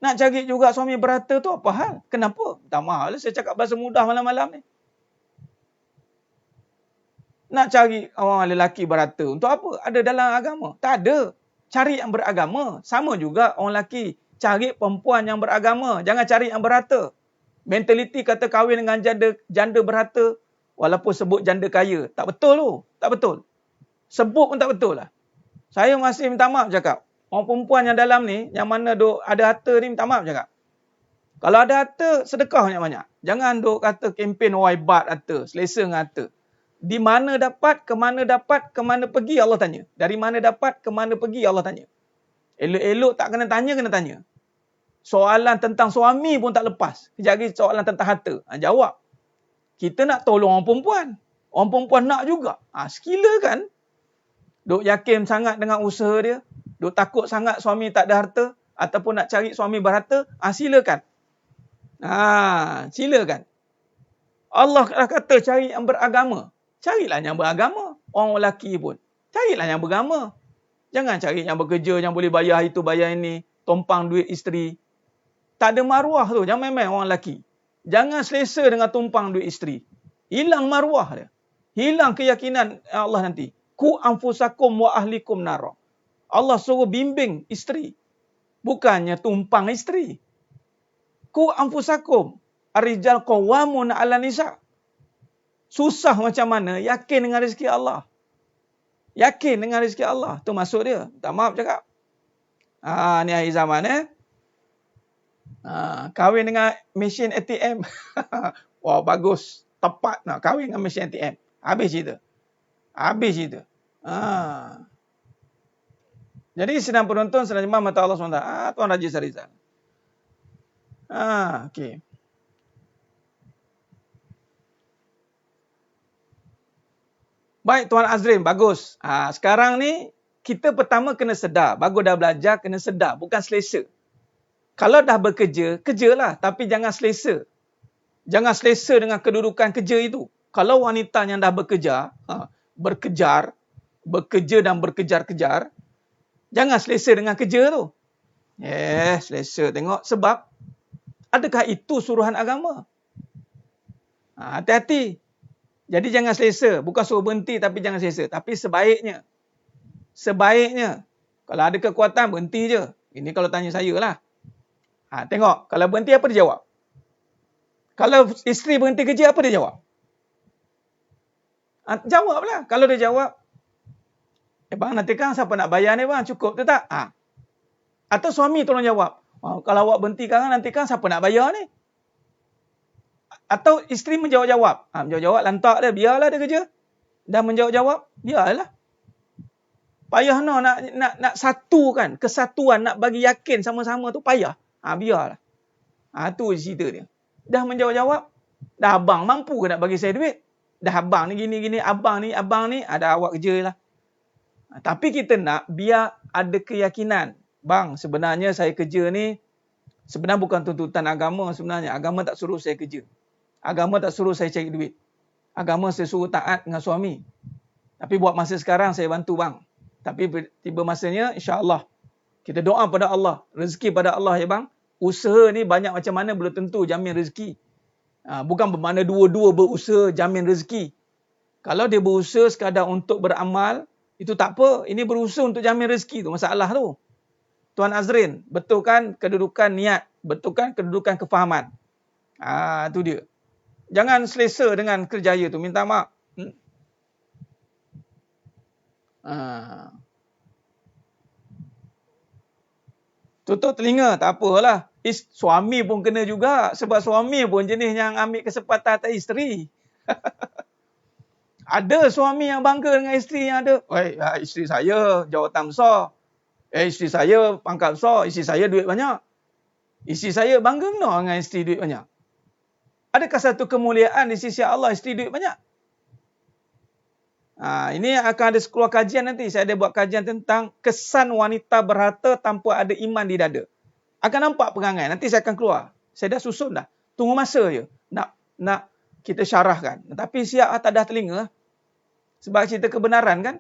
Nak cari juga suami berharta tu apa hal? Kenapa? Tak maaf lah saya cakap bahasa mudah malam-malam ni. Nak cari orang lelaki berharta untuk apa? Ada dalam agama? Tak ada. Cari yang beragama. Sama juga orang lelaki. Cari perempuan yang beragama. Jangan cari yang berharta. Mentaliti kata kahwin dengan janda berharta. Walaupun sebut janda kaya. Tak betul tu. Tak betul. Sebut pun tak betul lah. Saya masih minta maaf cakap. Orang perempuan yang dalam ni. Yang mana ada harta ni minta maaf cakap. Kalau ada harta, sedekah banyak-banyak. Jangan duk kata kempen hebat harta. Selesa dengan harta. Di mana dapat, ke mana pergi Allah tanya. Dari mana dapat, ke mana pergi Allah tanya. Elok-elok tak kena tanya. Soalan tentang suami pun tak lepas. Kejap lagi soalan tentang harta. Jawab. Kita nak tolong orang perempuan. Orang perempuan nak juga. Sekila kan. Duk yakin sangat dengan usaha dia. Duk takut sangat suami tak ada harta. Ataupun nak cari suami berharta. Silakan. Silakan. Allah kata cari yang beragama. Carilah yang beragama. Orang lelaki pun. Carilah yang beragama. Jangan cari yang bekerja, yang boleh bayar itu, bayar ini. Tumpang duit isteri. Tak ada maruah tu. Jangan main-main orang lelaki. Jangan selesa dengan tumpang duit isteri. Hilang maruah dia. Hilang keyakinan Allah nanti. Ku anfusakum wa ahlikum nara. Allah suruh bimbing isteri. Bukannya tumpang isteri. Ku anfusakum. Ar-rijal qawwamun 'ala nisa. Susah macam mana yakin dengan rezeki Allah. Yakin dengan rezeki Allah. Tu maksud dia. Tak maaf cakap. Ni akhir zaman kahwin dengan mesin ATM. Wah bagus. Tepat nak kahwin dengan mesin ATM. Habis cerita. Jadi sedang penonton sedang jemaah mata Allah SWT. Tuan Raja Sarizal. Okey. Baik Tuan Azrin, bagus. Sekarang ni kita pertama kena sedar. Bagus dah belajar, kena sedar. Bukan selesa. Kalau dah bekerja, kerjalah. Tapi jangan selesa. Jangan selesa dengan kedudukan kerja itu. Kalau wanita yang dah bekerja, bekerja dan berkejar-kejar, jangan selesa dengan kerja tu. Selesa. Tengok sebab, adakah itu suruhan agama? Hati-hati. Jadi jangan selesa. Bukan suruh berhenti tapi jangan selesa. Tapi sebaiknya. Kalau ada kekuatan berhenti je. Ini kalau tanya saya lah. Tengok, kalau berhenti apa dia jawab? Kalau isteri berhenti kerja, apa dia jawab? Jawablah. Kalau dia jawab, bang, nanti kan siapa nak bayar ni bang? Cukup tu tak? Atau suami tolong jawab. Kalau awak berhenti kan, nanti kan siapa nak bayar ni? Atau isteri menjawab-jawab. Menjawab-jawab, lantak dia. Biarlah dia kerja. Dah menjawab-jawab, biarlah. Payah nak satukan. Kesatuan, nak bagi yakin sama-sama tu payah. Biarlah. Tu cerita dia. Dah menjawab-jawab, dah abang mampu ke nak bagi saya duit? Dah abang ni gini-gini, abang ni, dah awak kerja lah. Tapi kita nak biar ada keyakinan. Bang, sebenarnya saya kerja ni, sebenarnya bukan tuntutan agama sebenarnya. Agama tak suruh saya kerja. Agama tak suruh saya cari duit. Agama saya suruh taat dengan suami. Tapi buat masa sekarang saya bantu bang. Tapi tiba masanya, insya-Allah kita doa pada Allah, rezeki pada Allah ya bang. Usaha ni banyak macam mana belum tentu jamin rezeki. Bukan bermakna dua-dua berusaha jamin rezeki. Kalau dia berusaha sekadar untuk beramal, itu tak apa. Ini berusaha untuk jamin rezeki tu, masalah tu. Tuan Azrin, betulkan kedudukan niat, betulkan kedudukan kefahaman. Itu dia. Jangan selesa dengan kerjaya tu, minta maaf. Tutup telinga, tak apalah. Suami pun kena juga. Sebab suami pun jenis yang ambil kesempatan atas isteri. Ada suami yang bangga dengan isteri yang ada. Isteri saya jawatan besar. Isteri saya pangkat besar. Isteri saya duit banyak. Isteri saya bangga dengan isteri duit banyak. Adakah satu kemuliaan di sisi Allah isteri duit banyak? Ini akan ada keluar kajian nanti. Saya ada buat kajian tentang kesan wanita berharta tanpa ada iman di dada. Akan nampak perangai. Nanti saya akan keluar. Saya dah susun dah. Tunggu masa je. Nak kita syarahkan. Tapi siap tak dah telinga. Sebab cerita kebenaran kan.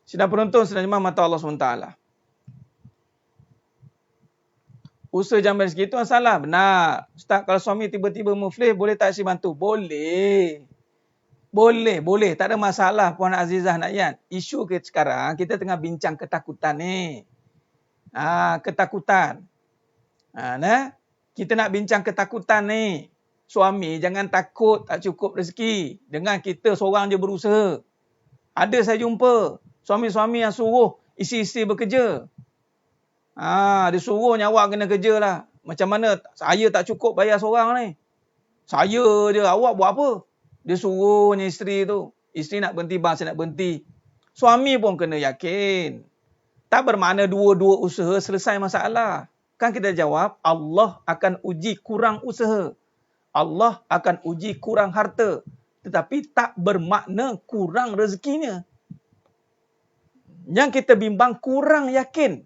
Sidang penonton, sidang jemaah mata Allah SWT. Usaha jamin rezeki itu salah. Benar. Ustaz, kalau suami tiba-tiba muflis, boleh tak si bantu? Boleh. Boleh. Tak ada masalah, Puan Azizah Nayan. Isu kita sekarang, kita tengah bincang ketakutan ni. Ketakutan. Kita nak bincang ketakutan ni. Suami jangan takut tak cukup rezeki. Dengan kita seorang je berusaha. Ada saya jumpa. Suami-suami yang suruh isi-isi bekerja. Dia suruh awak kena kerja lah. Macam mana saya tak cukup bayar seorang ni. Saya je, awak buat apa? Dia suruhnya isteri tu. Isteri nak berhenti, bang saya nak berhenti. Suami pun kena yakin. Tak bermakna dua-dua usaha selesai masalah. Kan kita jawab, Allah akan uji kurang usaha. Allah akan uji kurang harta. Tetapi tak bermakna kurang rezekinya. Yang kita bimbang kurang yakin.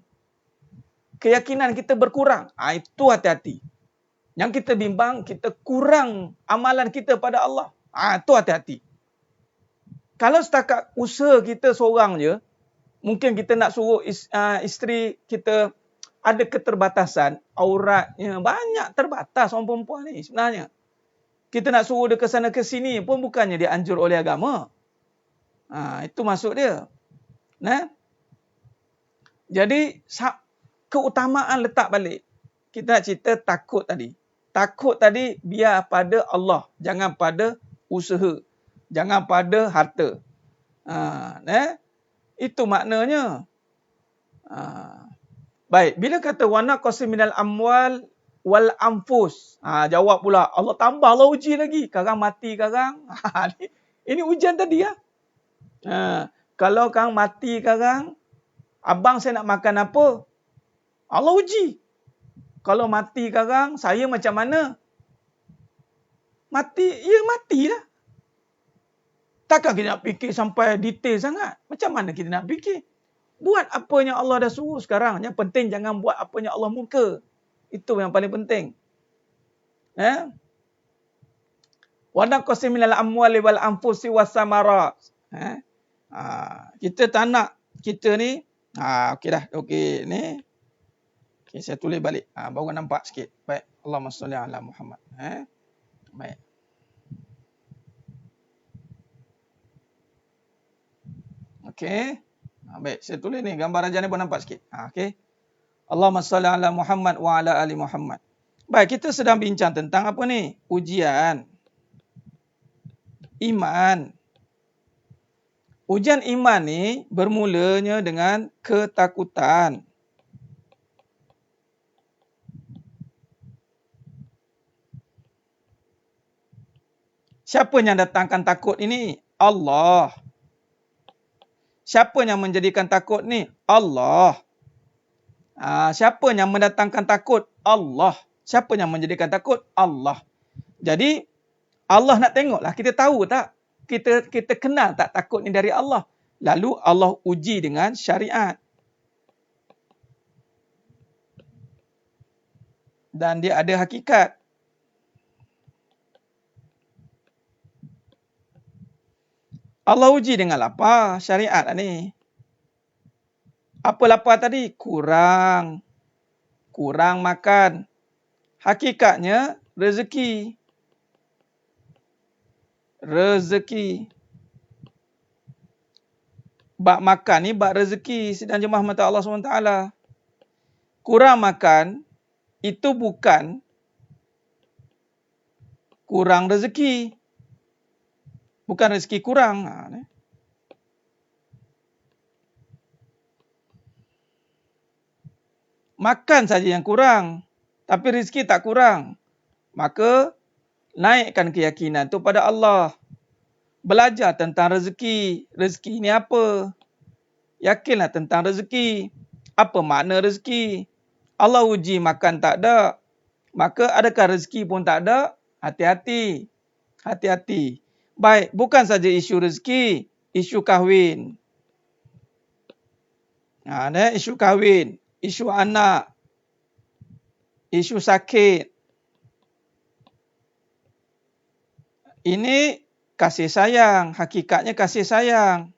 Keyakinan kita berkurang. Itu hati-hati. Yang kita bimbang, kita kurang amalan kita pada Allah. Itu hati-hati. Kalau setakat usaha kita seorang je, mungkin kita nak suruh isteri kita ada keterbatasan, auratnya banyak terbatas orang perempuan ni sebenarnya. Kita nak suruh dia ke sana ke sini pun bukannya dianjur oleh agama. Itu maksud dia. Jadi, keutamaan letak balik. Kita nak cerita takut tadi. Takut tadi biar pada Allah. Jangan pada usaha. Jangan pada harta. Itu maknanya. Baik. Bila kata wana qasim minal amwal wal anfus. Jawab pula. Allah tambahlah uji lagi. Sekarang mati sekarang. Ini ujian tadi ya. Kalau kang mati sekarang. Abang saya nak makan apa? Allah uji. Kalau mati sekarang, saya macam mana? Mati, ya matilah. Takkan kita nak fikir sampai detail sangat. Macam mana kita nak fikir? Buat apa yang Allah dah suruh sekarang. Yang penting jangan buat apa yang Allah murka. Itu yang paling penting. Wa naqsim minal amwali wal anfusi was samarat. Kita tak nak kita ni okey dah. Okey ni. Okey, saya tulis balik. Baru nampak sikit. Baik. Allahumma salli ala Muhammad. Baik. Okey. Baik, saya tulis ni. Gambar Raja ni pun nampak sikit. Okey. Allahumma salli ala Muhammad wa ala ali Muhammad. Baik, kita sedang bincang tentang apa ni? Ujian iman. Ujian iman ni bermulanya dengan ketakutan. Siapa yang datangkan takut ini? Allah. Siapa yang menjadikan takut ni? Allah. Siapa yang mendatangkan takut? Allah. Siapa yang menjadikan takut? Allah. Jadi, Allah nak tengoklah. Kita tahu tak? Kita kenal tak takut ni dari Allah? Lalu Allah uji dengan syariat. Dan dia ada hakikat. Allah uji dengan lapar, syariat ni. Apa lapar tadi? Kurang makan. Hakikatnya rezeki. Bab makan ni bab rezeki. Sedang jemaah mata Allah SWT. Kurang makan, itu bukan kurang rezeki. Bukan rezeki kurang. Makan saja yang kurang. Tapi rezeki tak kurang. Maka, naikkan keyakinan itu pada Allah. Belajar tentang rezeki. Rezeki ni apa? Yakinlah tentang rezeki. Apa makna rezeki? Allah uji makan tak ada. Maka adakah rezeki pun tak ada? Hati-hati. Hati-hati. Baik, bukan saja isu rezeki, isu kahwin. Isu kahwin, isu anak, isu sakit. Ini kasih sayang, hakikatnya kasih sayang.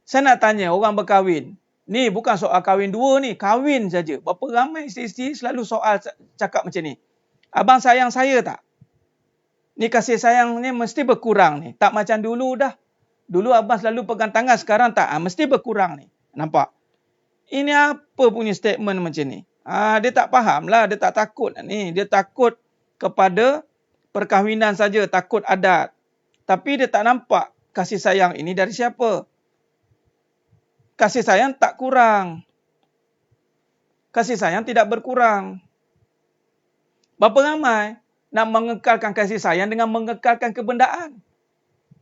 Saya nak tanya orang berkahwin. Ni bukan soal kahwin dua ni, kahwin saja. Berapa ramai isteri-isteri selalu soal cakap macam ni. Abang sayang saya tak? Ni kasih sayang ni mesti berkurang ni. Tak macam dulu dah. Dulu abang selalu pegang tangan, sekarang tak. Mesti berkurang ni. Nampak? Ini apa punya statement macam ni? Dia tak faham lah. Dia tak takut ni. Dia takut kepada perkahwinan saja. Takut adat. Tapi dia tak nampak kasih sayang ini dari siapa. Kasih sayang tak kurang. Kasih sayang tidak berkurang. Berapa ramai nak mengekalkan kasih sayang dengan mengekalkan kebendaan.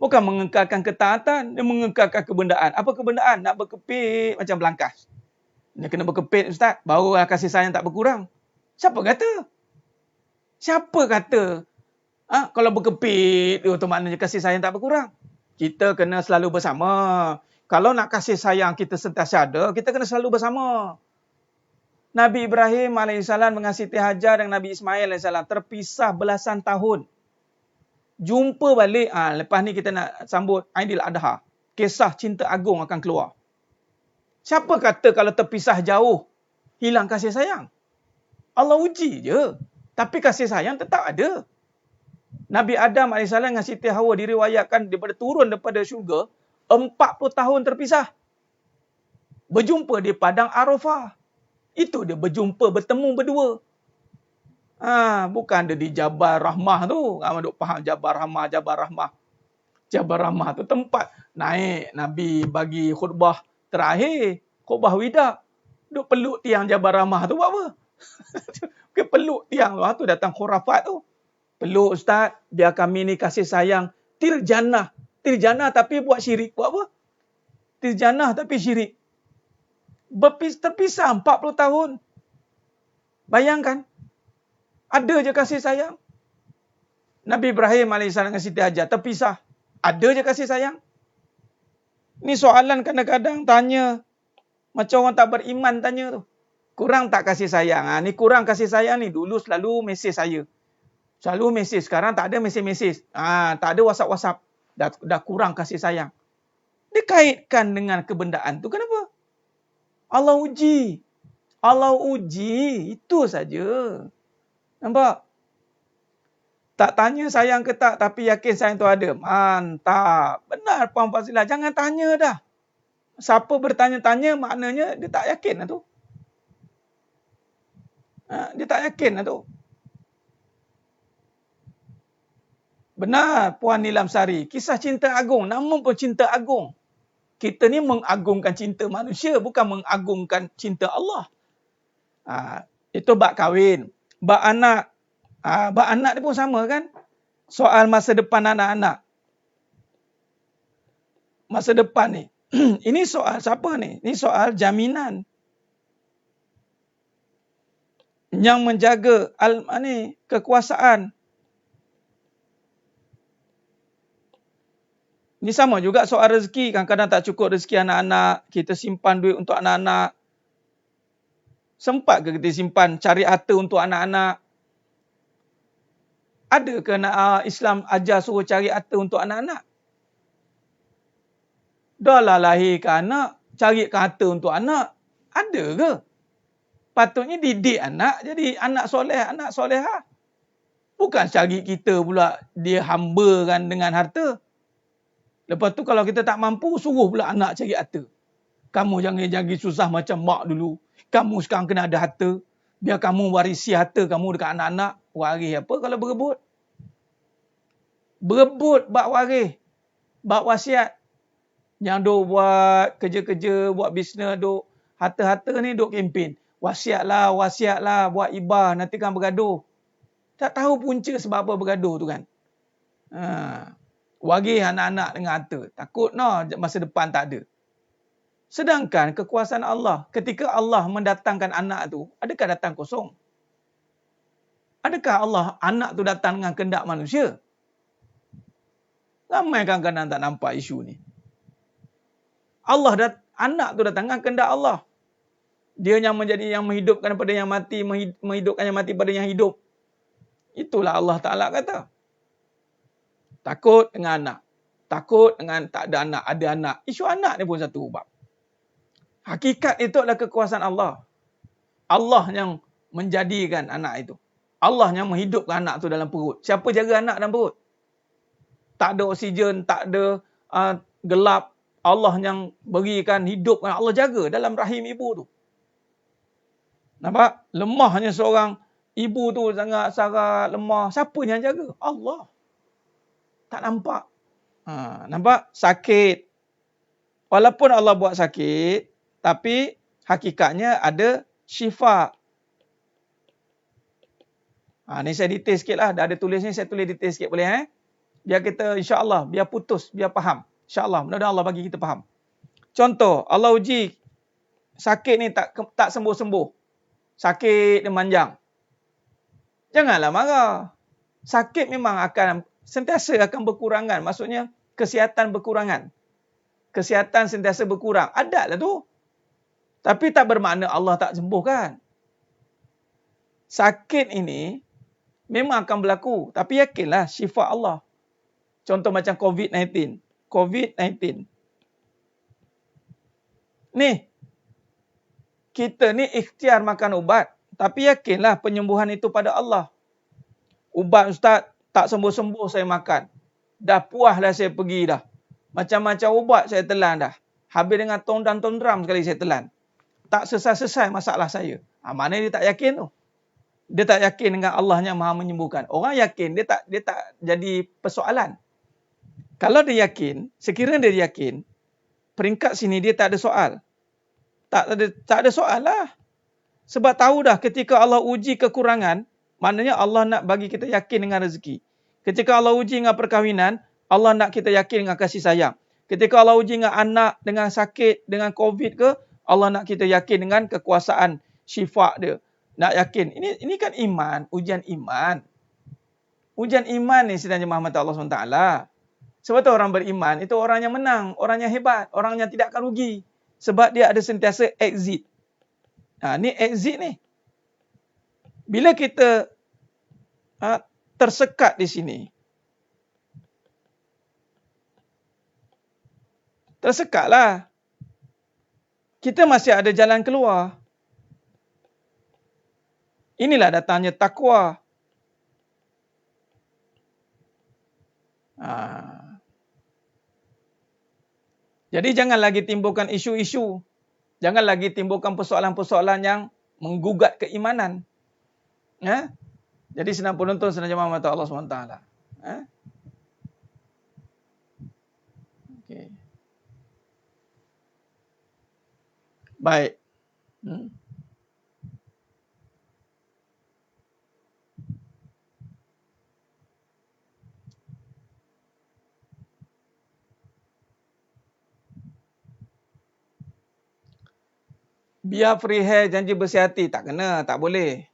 Bukan mengekalkan ketaatan, dia mengekalkan kebendaan. Apa kebendaan? Nak berkepit macam belangkas. Dia kena berkepit, Ustaz. Barulah kasih sayang tak berkurang. Siapa kata? Siapa kata? Kalau berkepit, itu maknanya kasih sayang tak berkurang. Kita kena selalu bersama. Kalau nak kasih sayang kita sentiasa ada, kita kena selalu bersama. Nabi Ibrahim AS mengasihi Hajar dan Nabi Ismail AS terpisah belasan tahun. Jumpa balik. Lepas ni kita nak sambut Aidil Adha. Kisah cinta agung akan keluar. Siapa kata kalau terpisah jauh, hilang kasih sayang? Allah uji je. Tapi kasih sayang tetap ada. Nabi Adam AS dengan Siti Hawa diriwayatkan daripada turun daripada syurga, 40 tahun terpisah. Berjumpa di Padang Arafah. Itu dia berjumpa, bertemu berdua. Bukan dia di Jabal Rahmah tu. Kamu duk faham Jabal Rahmah, Jabal Rahmah. Jabal Rahmah tu tempat naik Nabi bagi khutbah terakhir. Khutbah wida. Duk peluk tiang Jabal Rahmah tu buat apa? Peluk tiang tu datang khurafat tu. Peluk Ustaz, biar kami ni kasih sayang. Tirjanah. Tirjanah tapi buat syirik. Buat apa? Tirjanah tapi syirik. Terpisah 40 tahun. Bayangkan. Ada je kasih sayang. Nabi Ibrahim AS dengan Siti Hajar terpisah. Ada je kasih sayang. Ni soalan kadang-kadang tanya. Macam orang tak beriman tanya tu. Kurang tak kasih sayang? Ni kurang kasih sayang ni. Dulu selalu mesej saya. Selalu mesej. Sekarang tak ada mesej-mesej. Tak ada WhatsApp-WhatsApp. Dah kurang kasih sayang. Dia kaitkan dengan kebendaan tu. Kenapa? Allah uji. Allah uji. Itu saja. Nampak? Tak tanya sayang ke tak, tapi yakin sayang tu ada. Mantap. Benar Puan Fazila. Jangan tanya dah. Siapa bertanya-tanya maknanya dia tak yakin lah tu. Dia tak yakin lah tu. Benar Puan Nilam Sari. Kisah cinta agung. Nama pun cinta agung. Kita ni mengagungkan cinta manusia. Bukan mengagungkan cinta Allah. Itu bab kahwin. Bab anak. Bab anak ni pun sama kan. Soal masa depan anak-anak. Masa depan ni. Ini soal siapa ni? Ini soal jaminan. Yang menjaga kekuasaan. Ini sama juga soal rezeki. Kadang-kadang tak cukup rezeki anak-anak. Kita simpan duit untuk anak-anak. Sempat ke kita simpan cari harta untuk anak-anak? Ada ke Islam ajar suruh cari harta untuk anak-anak? Dah lah lahirkan anak, carikan harta untuk anak. Ada ke? Patutnya didik anak jadi anak soleh, anak solehah. Bukan cari kita pula dia hambakan dengan harta. Lepas tu kalau kita tak mampu, suruh pula anak cari harta. Kamu jangan jadi susah macam mak dulu. Kamu sekarang kena ada harta. Biar kamu warisi harta kamu dekat anak-anak. Waris apa kalau berebut? Berebut bak waris. Bak wasiat. Yang duk buat kerja-kerja, buat bisnes, duk harta-harta ni duk kempen. Wasiatlah, buat ibah, nanti kan bergaduh. Tak tahu punca sebab apa bergaduh tu kan. Waris anak-anak dengan harta. Takut masa depan tak ada. Sedangkan kekuasaan Allah, ketika Allah mendatangkan anak tu, adakah datang kosong? Adakah Allah anak tu datang dengan kehendak manusia? Ramai kadang-kadang tak nampak isu ni. Anak tu datang dengan kehendak Allah. Dia yang menjadi yang menghidupkan daripada yang mati, menghidupkan yang mati pada yang hidup. Itulah Allah Ta'ala kata. Takut dengan anak. Takut dengan tak ada anak, ada anak. Isu anak ni pun satu bab. Hakikat itu adalah kekuasaan Allah. Allah yang menjadikan anak itu. Allah yang menghidupkan anak itu dalam perut. Siapa jaga anak dalam perut? Tak ada oksigen, tak ada gelap. Allah yang berikan hidup. Allah jaga dalam rahim ibu tu. Nampak? Lemahnya seorang ibu tu sangat lemah. Siapa yang jaga? Allah. Tak nampak. Nampak? Sakit. Walaupun Allah buat sakit, tapi hakikatnya ada syifa. Ni saya detail sikit lah. Dah ada tulis ni, saya tulis detail sikit boleh Biar kita insyaAllah, biar putus, biar faham. InsyaAllah, mudah-mudahan Allah bagi kita faham. Contoh, Allah uji sakit ni tak sembuh-sembuh. Sakit dia manjang. Janganlah marah. Sakit memang sentiasa akan berkurangan. Maksudnya, kesihatan berkurangan. Kesihatan sentiasa berkurang. Adatlah tu. Tapi tak bermakna Allah tak sembuhkan. Sakit ini memang akan berlaku. Tapi yakinlah syifa Allah. Contoh macam COVID-19. Ni, kita ni ikhtiar makan ubat. Tapi yakinlah penyembuhan itu pada Allah. Ubat ustaz, tak sembuh-sembuh saya makan. Dah puas dah saya pergi dah. Macam-macam ubat saya telan dah. Habis dengan tondam sekali saya telan. Tak selesai-selesai masalah saya. Maknanya dia tak yakin tu. Dia tak yakin dengan Allah yang maha menyembuhkan. Orang yakin, dia tak jadi persoalan. Kalau dia yakin, sekiranya dia yakin, peringkat sini dia tak ada soal. Tak ada soal lah. Sebab tahu dah ketika Allah uji kekurangan, maknanya Allah nak bagi kita yakin dengan rezeki. Ketika Allah uji dengan perkahwinan, Allah nak kita yakin dengan kasih sayang. Ketika Allah uji dengan anak, dengan sakit, dengan COVID ke, Allah nak kita yakin dengan kekuasaan syifa dia. Nak yakin. Ini kan iman, ujian iman. Ujian iman ni sebenarnya Muhammad Allah SWT. Sebab tu orang beriman, itu orang yang menang, orang yang hebat, orang yang tidak akan rugi. Sebab dia ada sentiasa exit. Ni exit ni. Bila kita tersekat di sini, tersekatlah. Kita masih ada jalan keluar. Inilah datangnya takwa. Jadi jangan lagi timbulkan isu-isu. Jangan lagi timbulkan persoalan-persoalan yang menggugat keimanan. Ya? Jadi senang penonton, senang jemaah mata Allah SWT. Ya? Okay. Baik. Biar free hair janji bersih hati. Tak kena, tak boleh.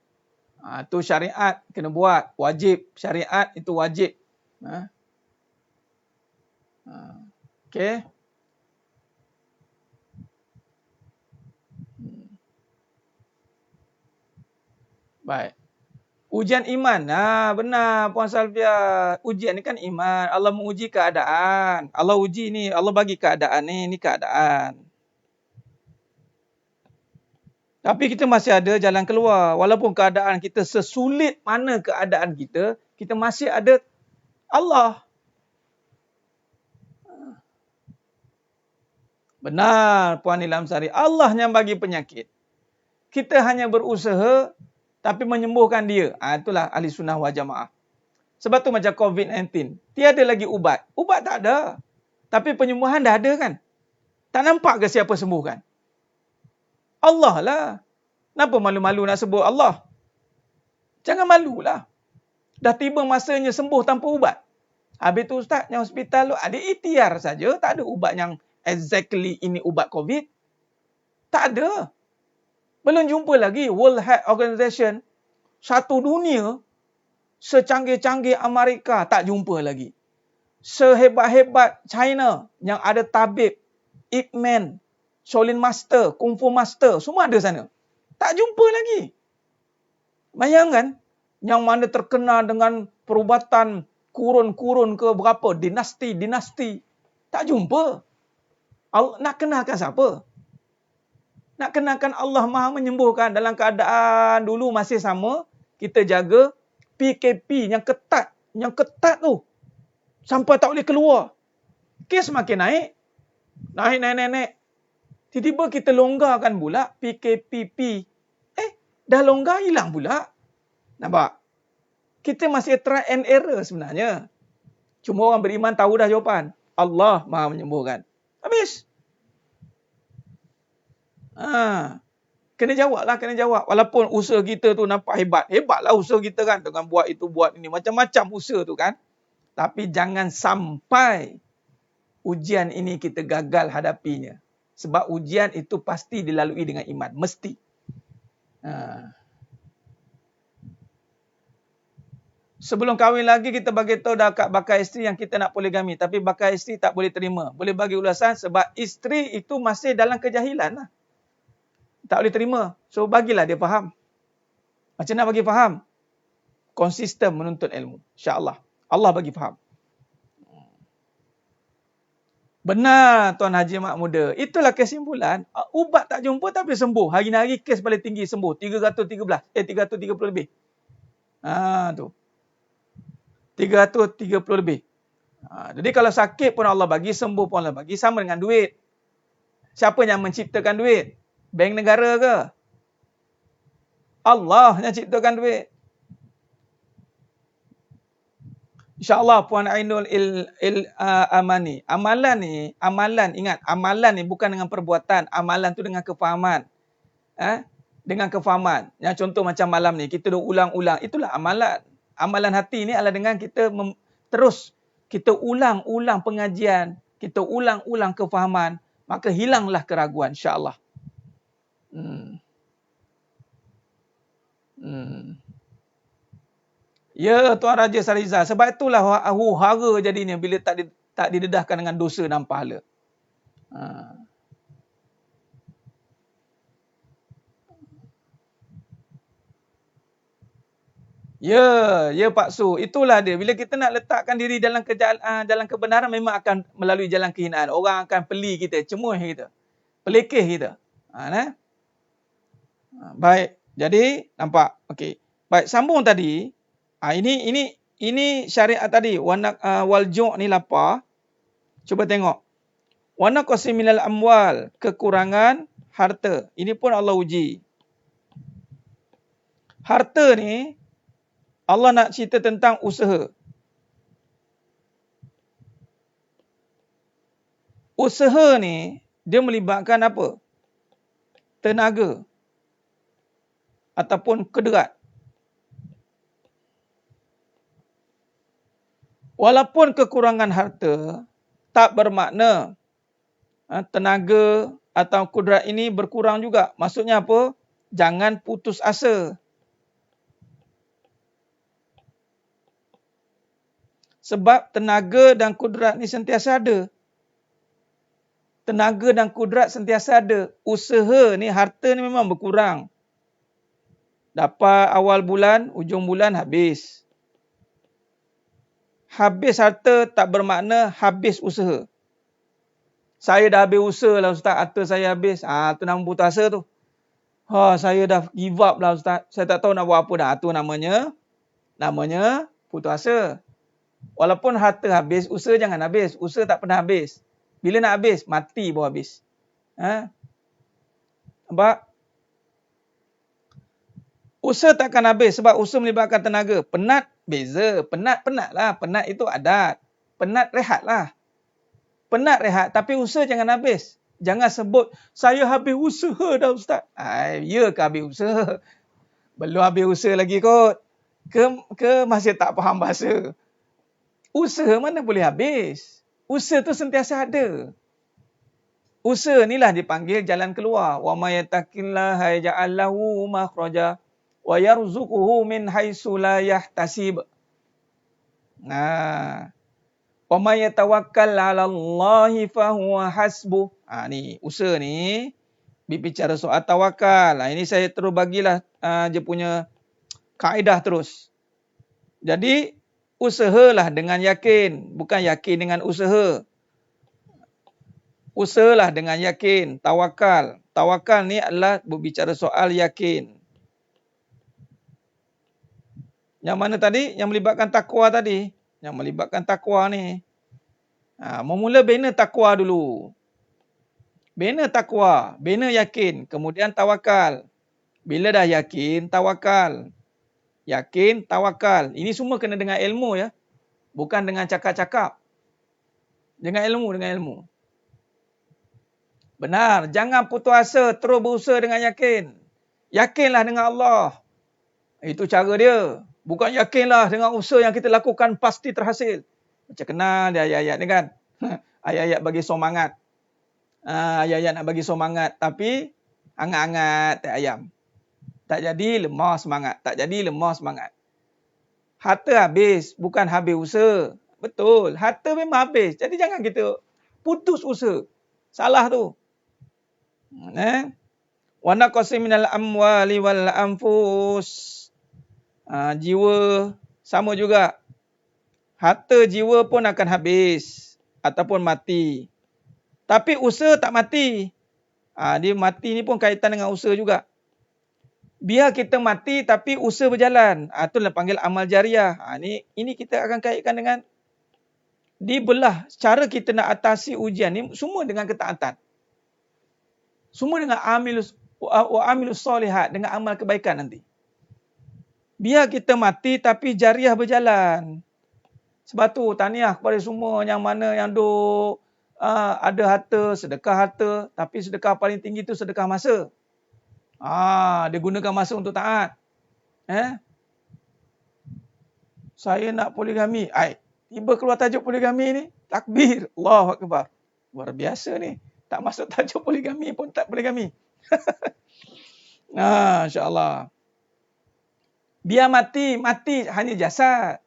Itu syariat kena buat. Wajib. Syariat itu wajib. Okey. Baik. Ujian iman. Benar Puan Salvia. Ujian ni kan iman. Allah menguji keadaan. Allah uji ni. Allah bagi keadaan ni. Ni keadaan. Tapi kita masih ada jalan keluar. Walaupun keadaan kita sesulit mana keadaan kita, kita masih ada Allah. Benar Puan Ilham Sari. Allah yang bagi penyakit. Kita hanya berusaha tapi menyembuhkan dia. Itulah ahli sunnah wal jamaah. Sebab tu macam COVID-19. Tiada lagi ubat. Ubat tak ada. Tapi penyembuhan dah ada kan? Tak nampak ke siapa sembuhkan? Allah lah. Kenapa malu-malu nak sebut Allah? Jangan malulah. Dah tiba masanya sembuh tanpa ubat. Habis tu Ustaz, yang hospital tu ada ikhtiar saja. Tak ada ubat yang exactly ini ubat COVID. Tak ada. Belum jumpa lagi World Health Organization. Satu dunia, secanggih-canggih Amerika, tak jumpa lagi. Sehebat-hebat China yang ada tabib, Ip Man, Shaolin Master, Kung Fu Master, semua ada sana. Tak jumpa lagi. Bayangkan, yang mana terkenal dengan perubatan kurun-kurun ke berapa, dinasti-dinasti. Tak jumpa. Nak kenalkan siapa? Nak kenalkan Allah Maha menyembuhkan dalam keadaan dulu masih sama. Kita jaga PKP yang ketat. Yang ketat tu. Sampai tak boleh keluar. Kes makin naik. Naik. Tiba-tiba kita longgarkan pula PKPP. Dah longgar hilang pula. Nampak? Kita masih try and error sebenarnya. Cuma orang beriman tahu dah jawapan. Allah Maha menyembuhkan. Habis. Kena jawab. Walaupun usaha kita tu nampak hebat. Hebatlah usaha kita kan. Dengan buat itu, buat ini. Macam-macam usaha tu kan. Tapi jangan sampai ujian ini kita gagal hadapinya. Sebab ujian itu pasti dilalui dengan iman. Mesti. Sebelum kahwin lagi kita bagi tahu dah kat bakal isteri yang kita nak poligami. Tapi bakal isteri tak boleh terima. Boleh bagi ulasan sebab isteri itu masih dalam kejahilan lah. Tak boleh terima. So bagilah dia faham. Macam mana bagi faham? Konsisten menuntut ilmu. InsyaAllah. Allah bagi faham. Benar Tuan Haji Mak Muda. Itulah kesimpulan. Ubat tak jumpa tapi sembuh. Hari-hari kes paling tinggi sembuh. 330 lebih. Tu. 330 lebih. Jadi kalau sakit pun Allah bagi, sembuh pun Allah bagi. Sama dengan duit. Siapa yang menciptakan duit? Bank negara ke? Allah yang ciptakan duit. InsyaAllah Puan Ainul Amani. Amalan ingat. Amalan ni bukan dengan perbuatan. Amalan tu dengan kefahaman. Dengan kefahaman. Yang contoh macam malam ni. Kita dah ulang-ulang. Itulah amalan. Amalan hati ni adalah dengan kita terus. Kita ulang-ulang pengajian. Kita ulang-ulang kefahaman. Maka hilanglah keraguan insyaAllah. Ya Tuan Raja Sariza. Sebab itulah hara jadinya bila tak didedahkan dengan dosa dan pahala. Ya Pak Su. Itulah dia. Bila kita nak letakkan diri dalam jalan kebenaran memang akan melalui jalan kehinaan. Orang akan peli kita, cemuh kita. Pelekeh kita. Baik. Jadi nampak. Okey. Baik, sambung tadi. Ini syariat tadi. Wal ju' ni lapar. Cuba tengok. Wa naqsi minal amwal, kekurangan harta. Ini pun Allah uji. Harta ni Allah nak cerita tentang usaha. Usaha ni dia melibatkan apa? Tenaga ataupun kederat. Walaupun kekurangan harta tak bermakna tenaga atau kudrat ini berkurang juga. Maksudnya apa? Jangan putus asa. Sebab tenaga dan kudrat ni sentiasa ada. Tenaga dan kudrat sentiasa ada. Usaha ni, harta ni memang berkurang. Dapat awal bulan, ujung bulan habis. Habis harta tak bermakna habis usaha. Saya dah habis usaha lah Ustaz, harta saya habis. Tu nama putus asa tu. Saya dah give up lah Ustaz. Saya tak tahu nak buat apa dah. Tu namanya putus asa. Walaupun harta habis, usaha jangan habis. Usaha tak pernah habis. Bila nak habis? Mati baru habis. Nampak? Usaha takkan habis sebab usaha melibatkan tenaga. Penat, beza. Penat lah. Penat itu adat. Penat, rehat lah. Penat, rehat. Tapi usaha jangan habis. Jangan sebut, saya habis usaha dah Ustaz. Ya ke habis usaha? Belum habis usaha lagi kot. Ke masih tak faham bahasa? Usaha mana boleh habis? Usaha tu sentiasa ada. Usaha inilah dipanggil jalan keluar. Wa may yattaqillaha yaj'al lahu makhraja wa yarzuquhu min haitsu la yahtasib. Wa may yatawakkal 'ala Allahi fa huwa hasbuh. Ni usaha ni berbicara soal tawakal. Ini saya terus bagilah dia punya kaedah terus. Jadi usahalah dengan yakin, bukan yakin dengan usaha. Usahalah dengan yakin, tawakal. Tawakal ni adalah berbicara soal yakin. Yang mana tadi? Yang melibatkan takwa tadi. Yang melibatkan takwa ni. Memula bina takwa dulu. Bina takwa, bina yakin, kemudian tawakal. Bila dah yakin, tawakal. Yakin, tawakal. Ini semua kena dengan ilmu ya. Bukan dengan cakap-cakap. Dengan ilmu. Benar. Jangan putus asa. Terus berusaha dengan yakin. Yakinlah dengan Allah. Itu cara dia. Bukan yakinlah dengan usaha yang kita lakukan pasti terhasil. Macam kenal dia ayat-ayat ni kan. Ayat-ayat bagi semangat. Ayat-ayat nak bagi semangat. Tapi hangat-hangat tak ayam. Tak jadi lemah semangat. Harta habis, bukan habis usaha. Betul, harta memang habis. Jadi jangan kita putus usaha. Salah tu. Wa naqsi minal amwali wal anfus. Jiwa sama juga. Harta jiwa pun akan habis ataupun mati. Tapi usaha tak mati. Dia mati ni pun kaitan dengan usaha juga. Biar kita mati tapi usaha berjalan. Itulah panggil amal jariah. Ini kita akan kaitkan dengan dibelah. Cara kita nak atasi ujian ni semua dengan ketaatan. Semua dengan amilus solihat, dengan amal kebaikan nanti. Biar kita mati tapi jariah berjalan. Sebab tu tahniah kepada semua yang mana yang ada harta, sedekah harta. Tapi sedekah paling tinggi tu sedekah masa. Dia gunakan masa untuk taat. Saya nak poligami. Tiba keluar tajuk poligami ni. Takbir. Allahu Akbar. Luar biasa ni. Tak masuk tajuk poligami pun tak poligami. InsyaAllah. Biar mati hanya jasad.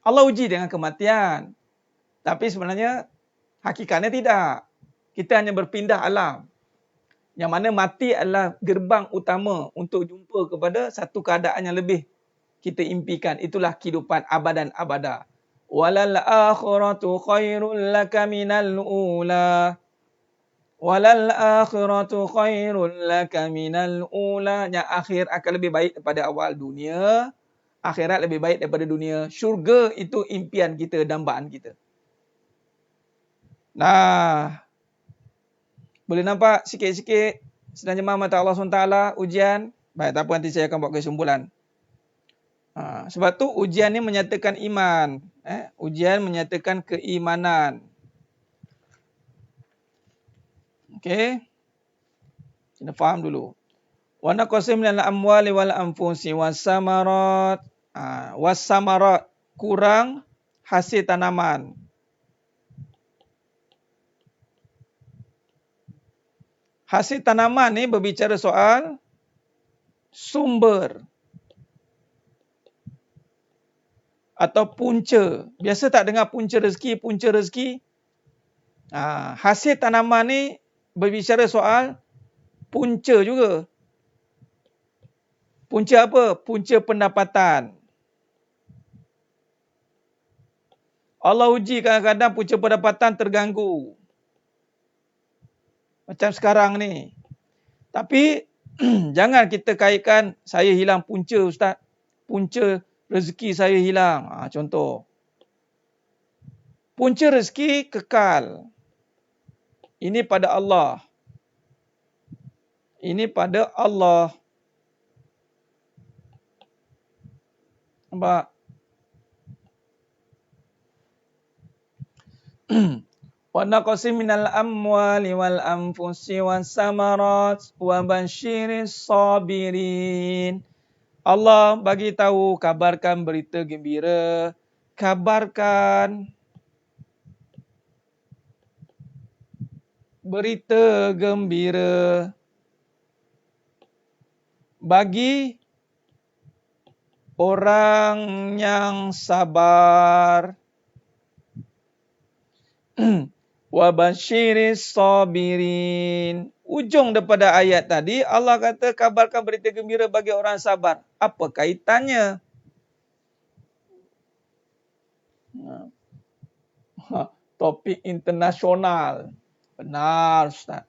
Allah uji dengan kematian. Tapi sebenarnya hakikatnya tidak. Kita hanya berpindah alam. Yang mana mati adalah gerbang utama untuk jumpa kepada satu keadaan yang lebih kita impikan. Itulah kehidupan abadan abada. Walal akhiratu khairul laka minal ula. Walal akhiratu khairul laka minal ula. Yang akhir akan lebih baik daripada awal dunia. Akhirat lebih baik daripada dunia. Syurga itu impian kita, dambaan kita. Boleh nampak sikit-sikit sedang jemaah mata Allah SWT ujian? Baik, tak apa, nanti saya akan buat kesimpulan. Sebab tu ujian ni menyatakan iman. Ujian menyatakan keimanan. Okey. Kita faham dulu. Wa naqsim minal amwali wal anfusi was-samarat. Was-samarat, kurang hasil tanaman. Hasil tanaman ni berbicara soal sumber atau punca. Biasa tak dengar punca rezeki, punca rezeki? Hasil tanaman ni berbicara soal punca juga. Punca apa? Punca pendapatan. Allah uji kadang-kadang punca pendapatan terganggu. Macam sekarang ni. Tapi jangan kita kaitkan saya hilang punca, Ustaz. Punca rezeki saya hilang. Contoh. Punca rezeki kekal. Ini pada Allah. Ini pada Allah. Nampak? Wa naqsim minal amwali wal anfusi was samarat wa basyiris sabirin. Allah bagi tahu, kabarkan berita gembira, kabarkan berita gembira bagi orang yang sabar. Wa basyiris sabirin. Ujung daripada ayat tadi Allah kata kabarkan berita gembira bagi orang sabar. Apa kaitannya? Topik internasional. Benar, Ustaz.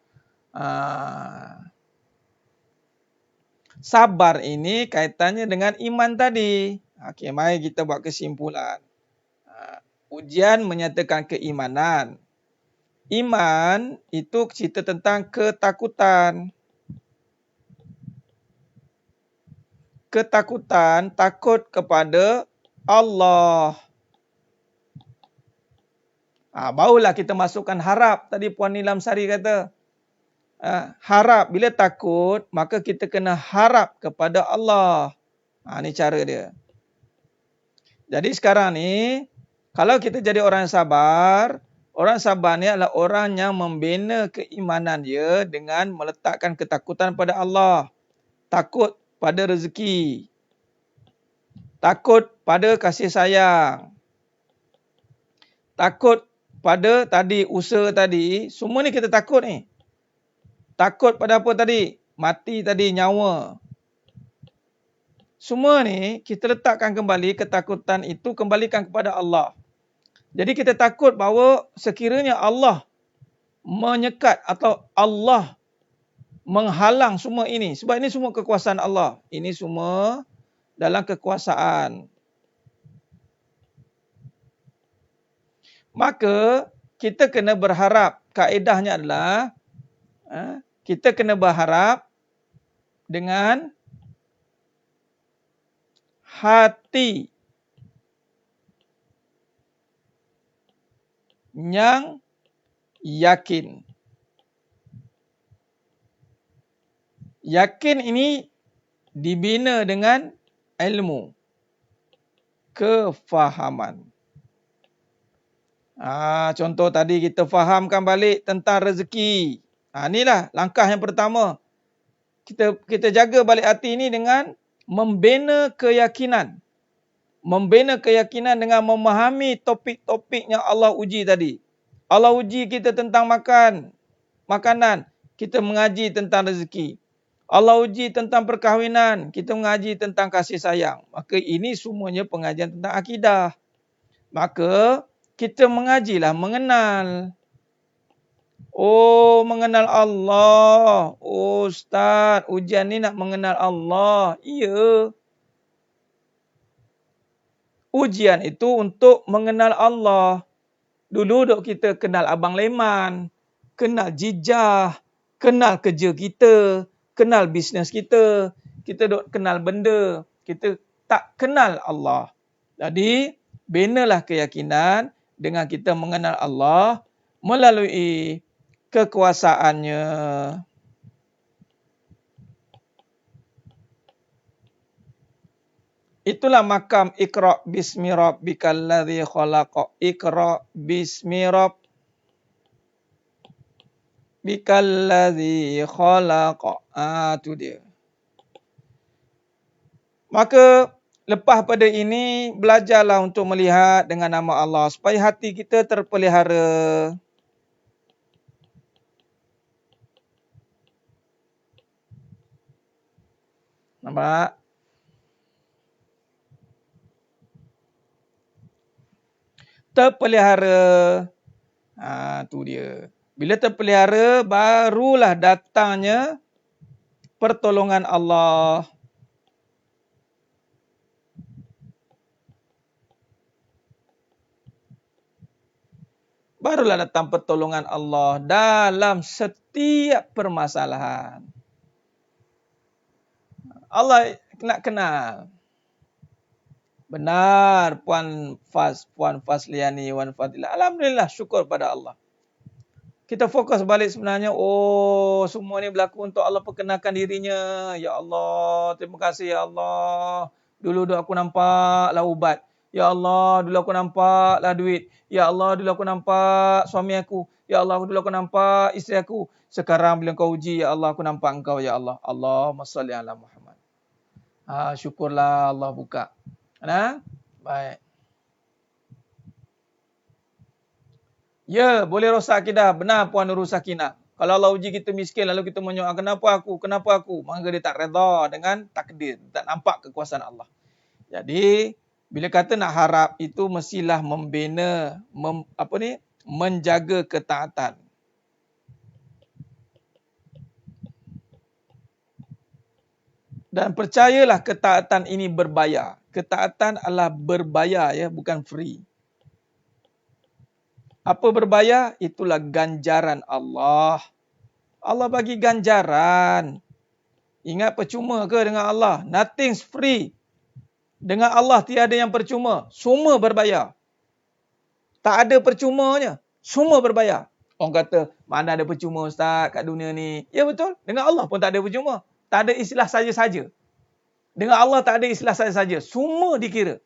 Sabar ini kaitannya dengan iman tadi. Okey, mari kita buat kesimpulan. Ujian menyatakan keimanan. Iman itu cerita tentang ketakutan. Ketakutan, takut kepada Allah. Barulah kita masukkan harap. Tadi Puan Nilam Sari kata, harap, bila takut, maka kita kena harap kepada Allah. Ini cara dia. Jadi sekarang ni, kalau kita jadi orang sabar ni adalah orang yang membina keimanan dia dengan meletakkan ketakutan pada Allah. Takut pada rezeki. Takut pada kasih sayang. Takut pada tadi usaha tadi. Semua ni kita takut ni. Takut pada apa tadi? Mati tadi, nyawa. Semua ni kita letakkan kembali ketakutan itu, kembalikan kepada Allah. Jadi kita takut bahawa sekiranya Allah menyekat atau Allah menghalang semua ini. Sebab ini semua kekuasaan Allah. Ini semua dalam kekuasaan. Maka kita kena berharap. Kaedahnya adalah kita kena berharap dengan hati yang yakin. Yakin ini dibina dengan ilmu, kefahaman. Contoh tadi kita fahamkan balik tentang rezeki. Inilah langkah yang pertama. Kita jaga balik hati ini dengan membina keyakinan. Membina keyakinan dengan memahami topik-topik yang Allah uji tadi. Allah uji kita tentang makanan. Kita mengaji tentang rezeki. Allah uji tentang perkahwinan. Kita mengaji tentang kasih sayang. Maka ini semuanya pengajian tentang akidah. Maka kita mengajilah, mengenal. Mengenal Allah. Ustaz, ujian ni nak mengenal Allah. Ya. Ujian itu untuk mengenal Allah. Dulu kita kenal Abang Leman, kenal Jijah, kenal kerja kita, kenal bisnes kita dok kenal benda, kita tak kenal Allah. Jadi, benalah keyakinan dengan kita mengenal Allah melalui kekuasaannya. Itulah makam Iqra bismi rabbikal ladzi khalaq. Iqra bismi rabbikal ladzi khalaq. Tu dia. Maka lepas pada ini belajarlah untuk melihat dengan nama Allah supaya hati kita terpelihara. Nampak? Terpelihara. Tu dia. Bila terpelihara, barulah datangnya pertolongan Allah. Barulah datang pertolongan Allah dalam setiap permasalahan. Allah nak kenal. Benar Puan Fasliani, Wan Fadilah. Alhamdulillah, syukur pada Allah. Kita fokus balik sebenarnya, semua ni berlaku untuk Allah perkenalkan dirinya. Ya Allah, terima kasih ya Allah. Dulu aku nampaklah ubat. Ya Allah, dulu aku nampaklah duit. Ya Allah, dulu aku nampak suami aku. Ya Allah, dulu aku nampak isteri aku. Sekarang bila kau uji, ya Allah, aku nampak engkau ya Allah. Allahumma salli ala Muhammad. Syukurlah Allah buka. Baik. Ya, boleh rosak akidah. Benar Puan Nurul Sakinah. Kalau Allah uji kita miskin, lalu kita menyoal, kenapa aku? Maka dia tak redha dengan takdir. Tak nampak kekuasaan Allah. Jadi, bila kata nak harap, itu mestilah membina, menjaga ketaatan. Dan percayalah ketaatan ini berbayar. Ketaatan adalah berbayar, ya, bukan free. Apa berbayar? Itulah ganjaran Allah. Allah bagi ganjaran. Ingat, percuma ke dengan Allah? Nothing's free. Dengan Allah tiada yang percuma. Semua berbayar. Tak ada percumanya. Semua berbayar. Orang kata, mana ada percuma Ustaz kat dunia ni? Ya betul. Dengan Allah pun tak ada percuma. Tak ada istilah saja-saja. Dengan Allah tak ada istilah saja-saja. Semua dikira.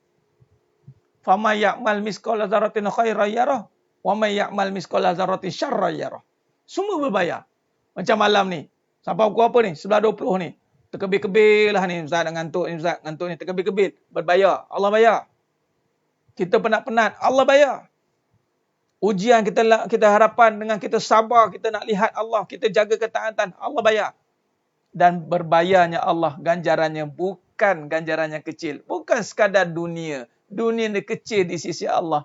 فَمَنْ يَعْمَلْ مِثْقَالَ ذَرَّةٍ خَيْرًا يَرَهُ وَمَنْ يَعْمَلْ مِثْقَالَ ذَرَّةٍ شَرًّا يَرَهُ. Semua berbayar. Macam malam ni. Sampai pukul apa ni? 11.20 ni. Terkebir-kebir lah ni. Ustaz nak ngantuk ni. Ustaz ngantuk ni. Terkebir-kebir. Berbayar. Allah bayar. Kita penat-penat. Allah bayar. Ujian kita harapan dengan kita sabar. Kita nak lihat Allah. Kita jaga ketaatan. Allah bayar. Dan berbayarnya Allah. Ganjarannya bukan ganjarannya kecil. Bukan sekadar dunia. Dunia ni kecil di sisi Allah.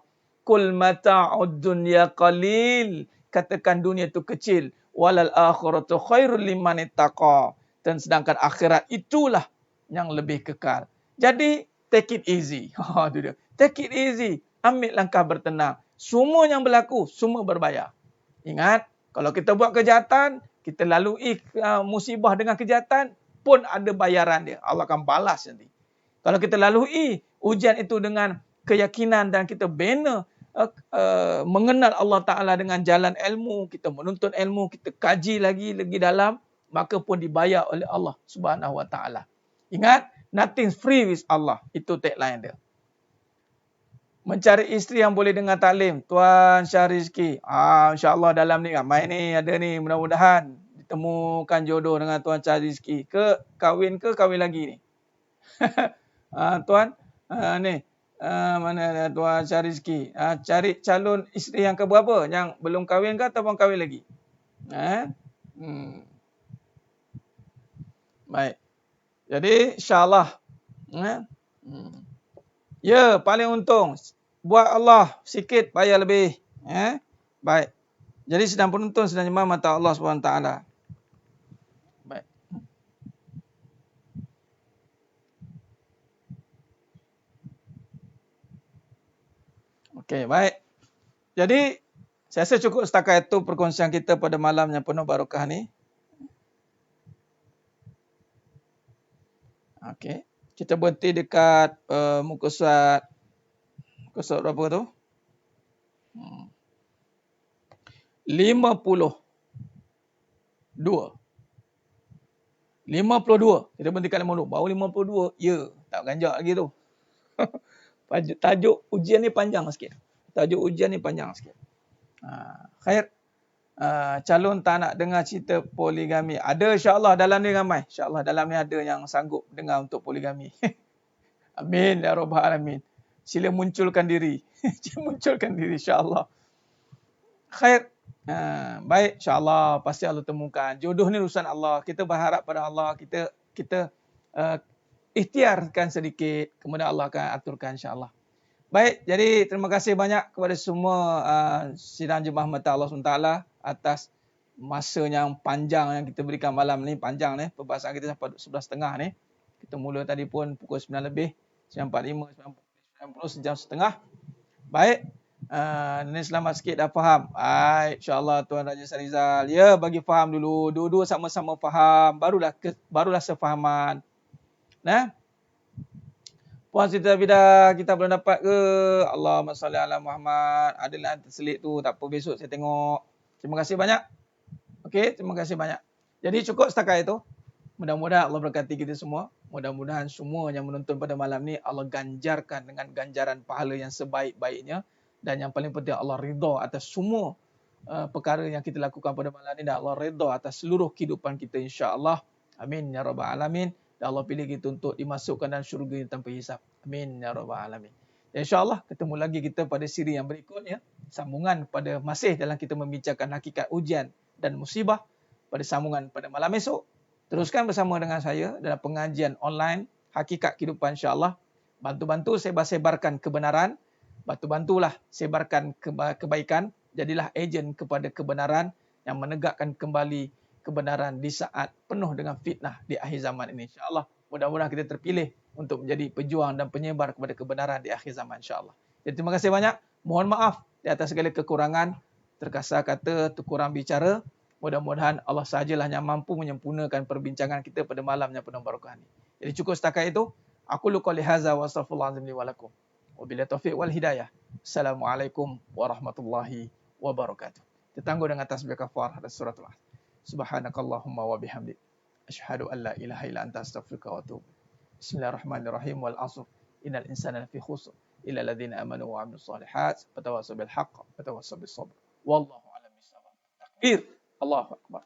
Kul mata'ud dunya qalil. Katakan dunia itu kecil. Walal akhiratu khairul liman ittaqa. Dan sedangkan akhirat itulah yang lebih kekal. Jadi, take it easy. Take it easy. Ambil langkah bertenang. Semua yang berlaku, semua berbayar. Ingat, kalau kita buat kejahatan, kita lalui musibah dengan kejahatan, pun ada bayaran dia. Allah akan balas nanti. Kalau kita lalui ujian itu dengan keyakinan dan kita bina mengenal Allah Ta'ala dengan jalan ilmu, kita menuntut ilmu, kita kaji lagi dalam, maka pun dibayar oleh Allah Subhanahu Wa Ta'ala. Ingat, nothing free with Allah. Itu tagline dia. Mencari isteri yang boleh dengar taklim. Tuan Syahrizki. InsyaAllah dalam ni ramai ni ada ni. Mudah-mudahan ditemukan jodoh dengan Tuan Syahrizki. Kahwin lagi ni. Tuan, ni. Mana Tuan Syahrizki. Cari calon isteri yang keberapa? Yang belum kahwin ke ataupun kahwin lagi? Baik. Jadi, insyaAllah. Ya, paling untung. Buat Allah sikit, bayar lebih. Baik. Jadi sedang penonton, sedang jemaah mata Allah SWT. Baik. Okey, baik. Jadi, saya rasa cukup setakat itu perkongsian kita pada malam yang penuh barakah ni. Okey. Kita berhenti dekat muka surat berapa tu? 52. 52. Kita berhenti kat 52. Baru 52. Ya, tak beranjak lagi tu. Tajuk ujian ni panjang sikit. Khair. Calon tak nak dengar cerita poligami. Ada insya-Allah dalam ni ramai. Insya-Allah dalam ni ada yang sanggup dengar untuk poligami. Amin ya rabbal alamin. Sila munculkan diri. Munculkan diri insya-Allah. Khair. Baik, insya-Allah pasti Allah temukan. Jodoh ni urusan Allah. Kita berharap pada Allah. Kita ikhtiarkan sedikit, kemudian Allah akan aturkan insya-Allah. Baik, jadi terima kasih banyak kepada semua sidang jemaah mata Allah SWT atas masa yang panjang yang kita berikan malam ni. Panjang ni, perbahasan kita sampai 11.30 ni. Kita mula tadi pun pukul 9 lebih, 9.45, 9.10, sejam setengah. Baik, ni selamat sikit dah faham. Baik, insyaAllah Tuan Raja Sarizal. Ya, bagi faham dulu. Dua-dua sama-sama faham, barulah sefahaman. Nah, Puan Siti Abidah, kita belum dapat ke? Allahumma salli ala Muhammad. Adalah terselit tu. Tak apa, besok saya tengok. Terima kasih banyak. Okey, terima kasih banyak. Jadi cukup setakat itu. Mudah-mudahan Allah berkati kita semua. Mudah-mudahan semua yang menonton pada malam ni Allah ganjarkan dengan ganjaran pahala yang sebaik-baiknya. Dan yang paling penting Allah ridha atas semua perkara yang kita lakukan pada malam ni. Dan Allah ridha atas seluruh kehidupan kita insya-Allah. Amin ya rabbal alamin. Dan Allah pilih kita untuk dimasukkan dalam syurga tanpa hisap. Amin ya rabbal alamin. InsyaAllah ketemu lagi kita pada siri yang berikutnya. Sambungan pada masih dalam kita membincangkan hakikat ujian dan musibah pada sambungan pada malam esok. Teruskan bersama dengan saya dalam pengajian online Hakikat Kehidupan insyaAllah. Bantu-bantu sebarkan kebenaran. Bantu-bantulah sebarkan kebaikan. Jadilah ejen kepada kebenaran yang menegakkan kembali kebenaran di saat penuh dengan fitnah di akhir zaman ini insya-Allah. Mudah-mudahan kita terpilih untuk menjadi pejuang dan penyebar kepada kebenaran di akhir zaman insya-Allah. Jadi terima kasih banyak. Mohon maaf di atas segala kekurangan, terkasar kata, terkurang bicara. Mudah-mudahan Allah sajalah yang mampu menyempurnakan perbincangan kita pada malam yang penuh barakah ini. Jadi cukup setakat itu. Aku qouli hadza wa astaghfirullahalazim li wa lakum. Wabillahi taufiq wal hidayah. Assalamualaikum warahmatullahi wabarakatuh. Kita tangguh dengan tasbih kafarah dan suratul Asr. Subhanakallahumma wa bihamdik. Asyhadu an la ilaha illa anta astaghfiruka wa atubu. Bismillahirrahmanirrahim. Wal 'asr. Innal insana lafi khusr. Illa alladziina amanu wa 'amilus shalihat. Wa tawassaw bil haqq wa tawassaw bis sabr. Wallahu a'lam bissawab. Takbir. Allahu akbar.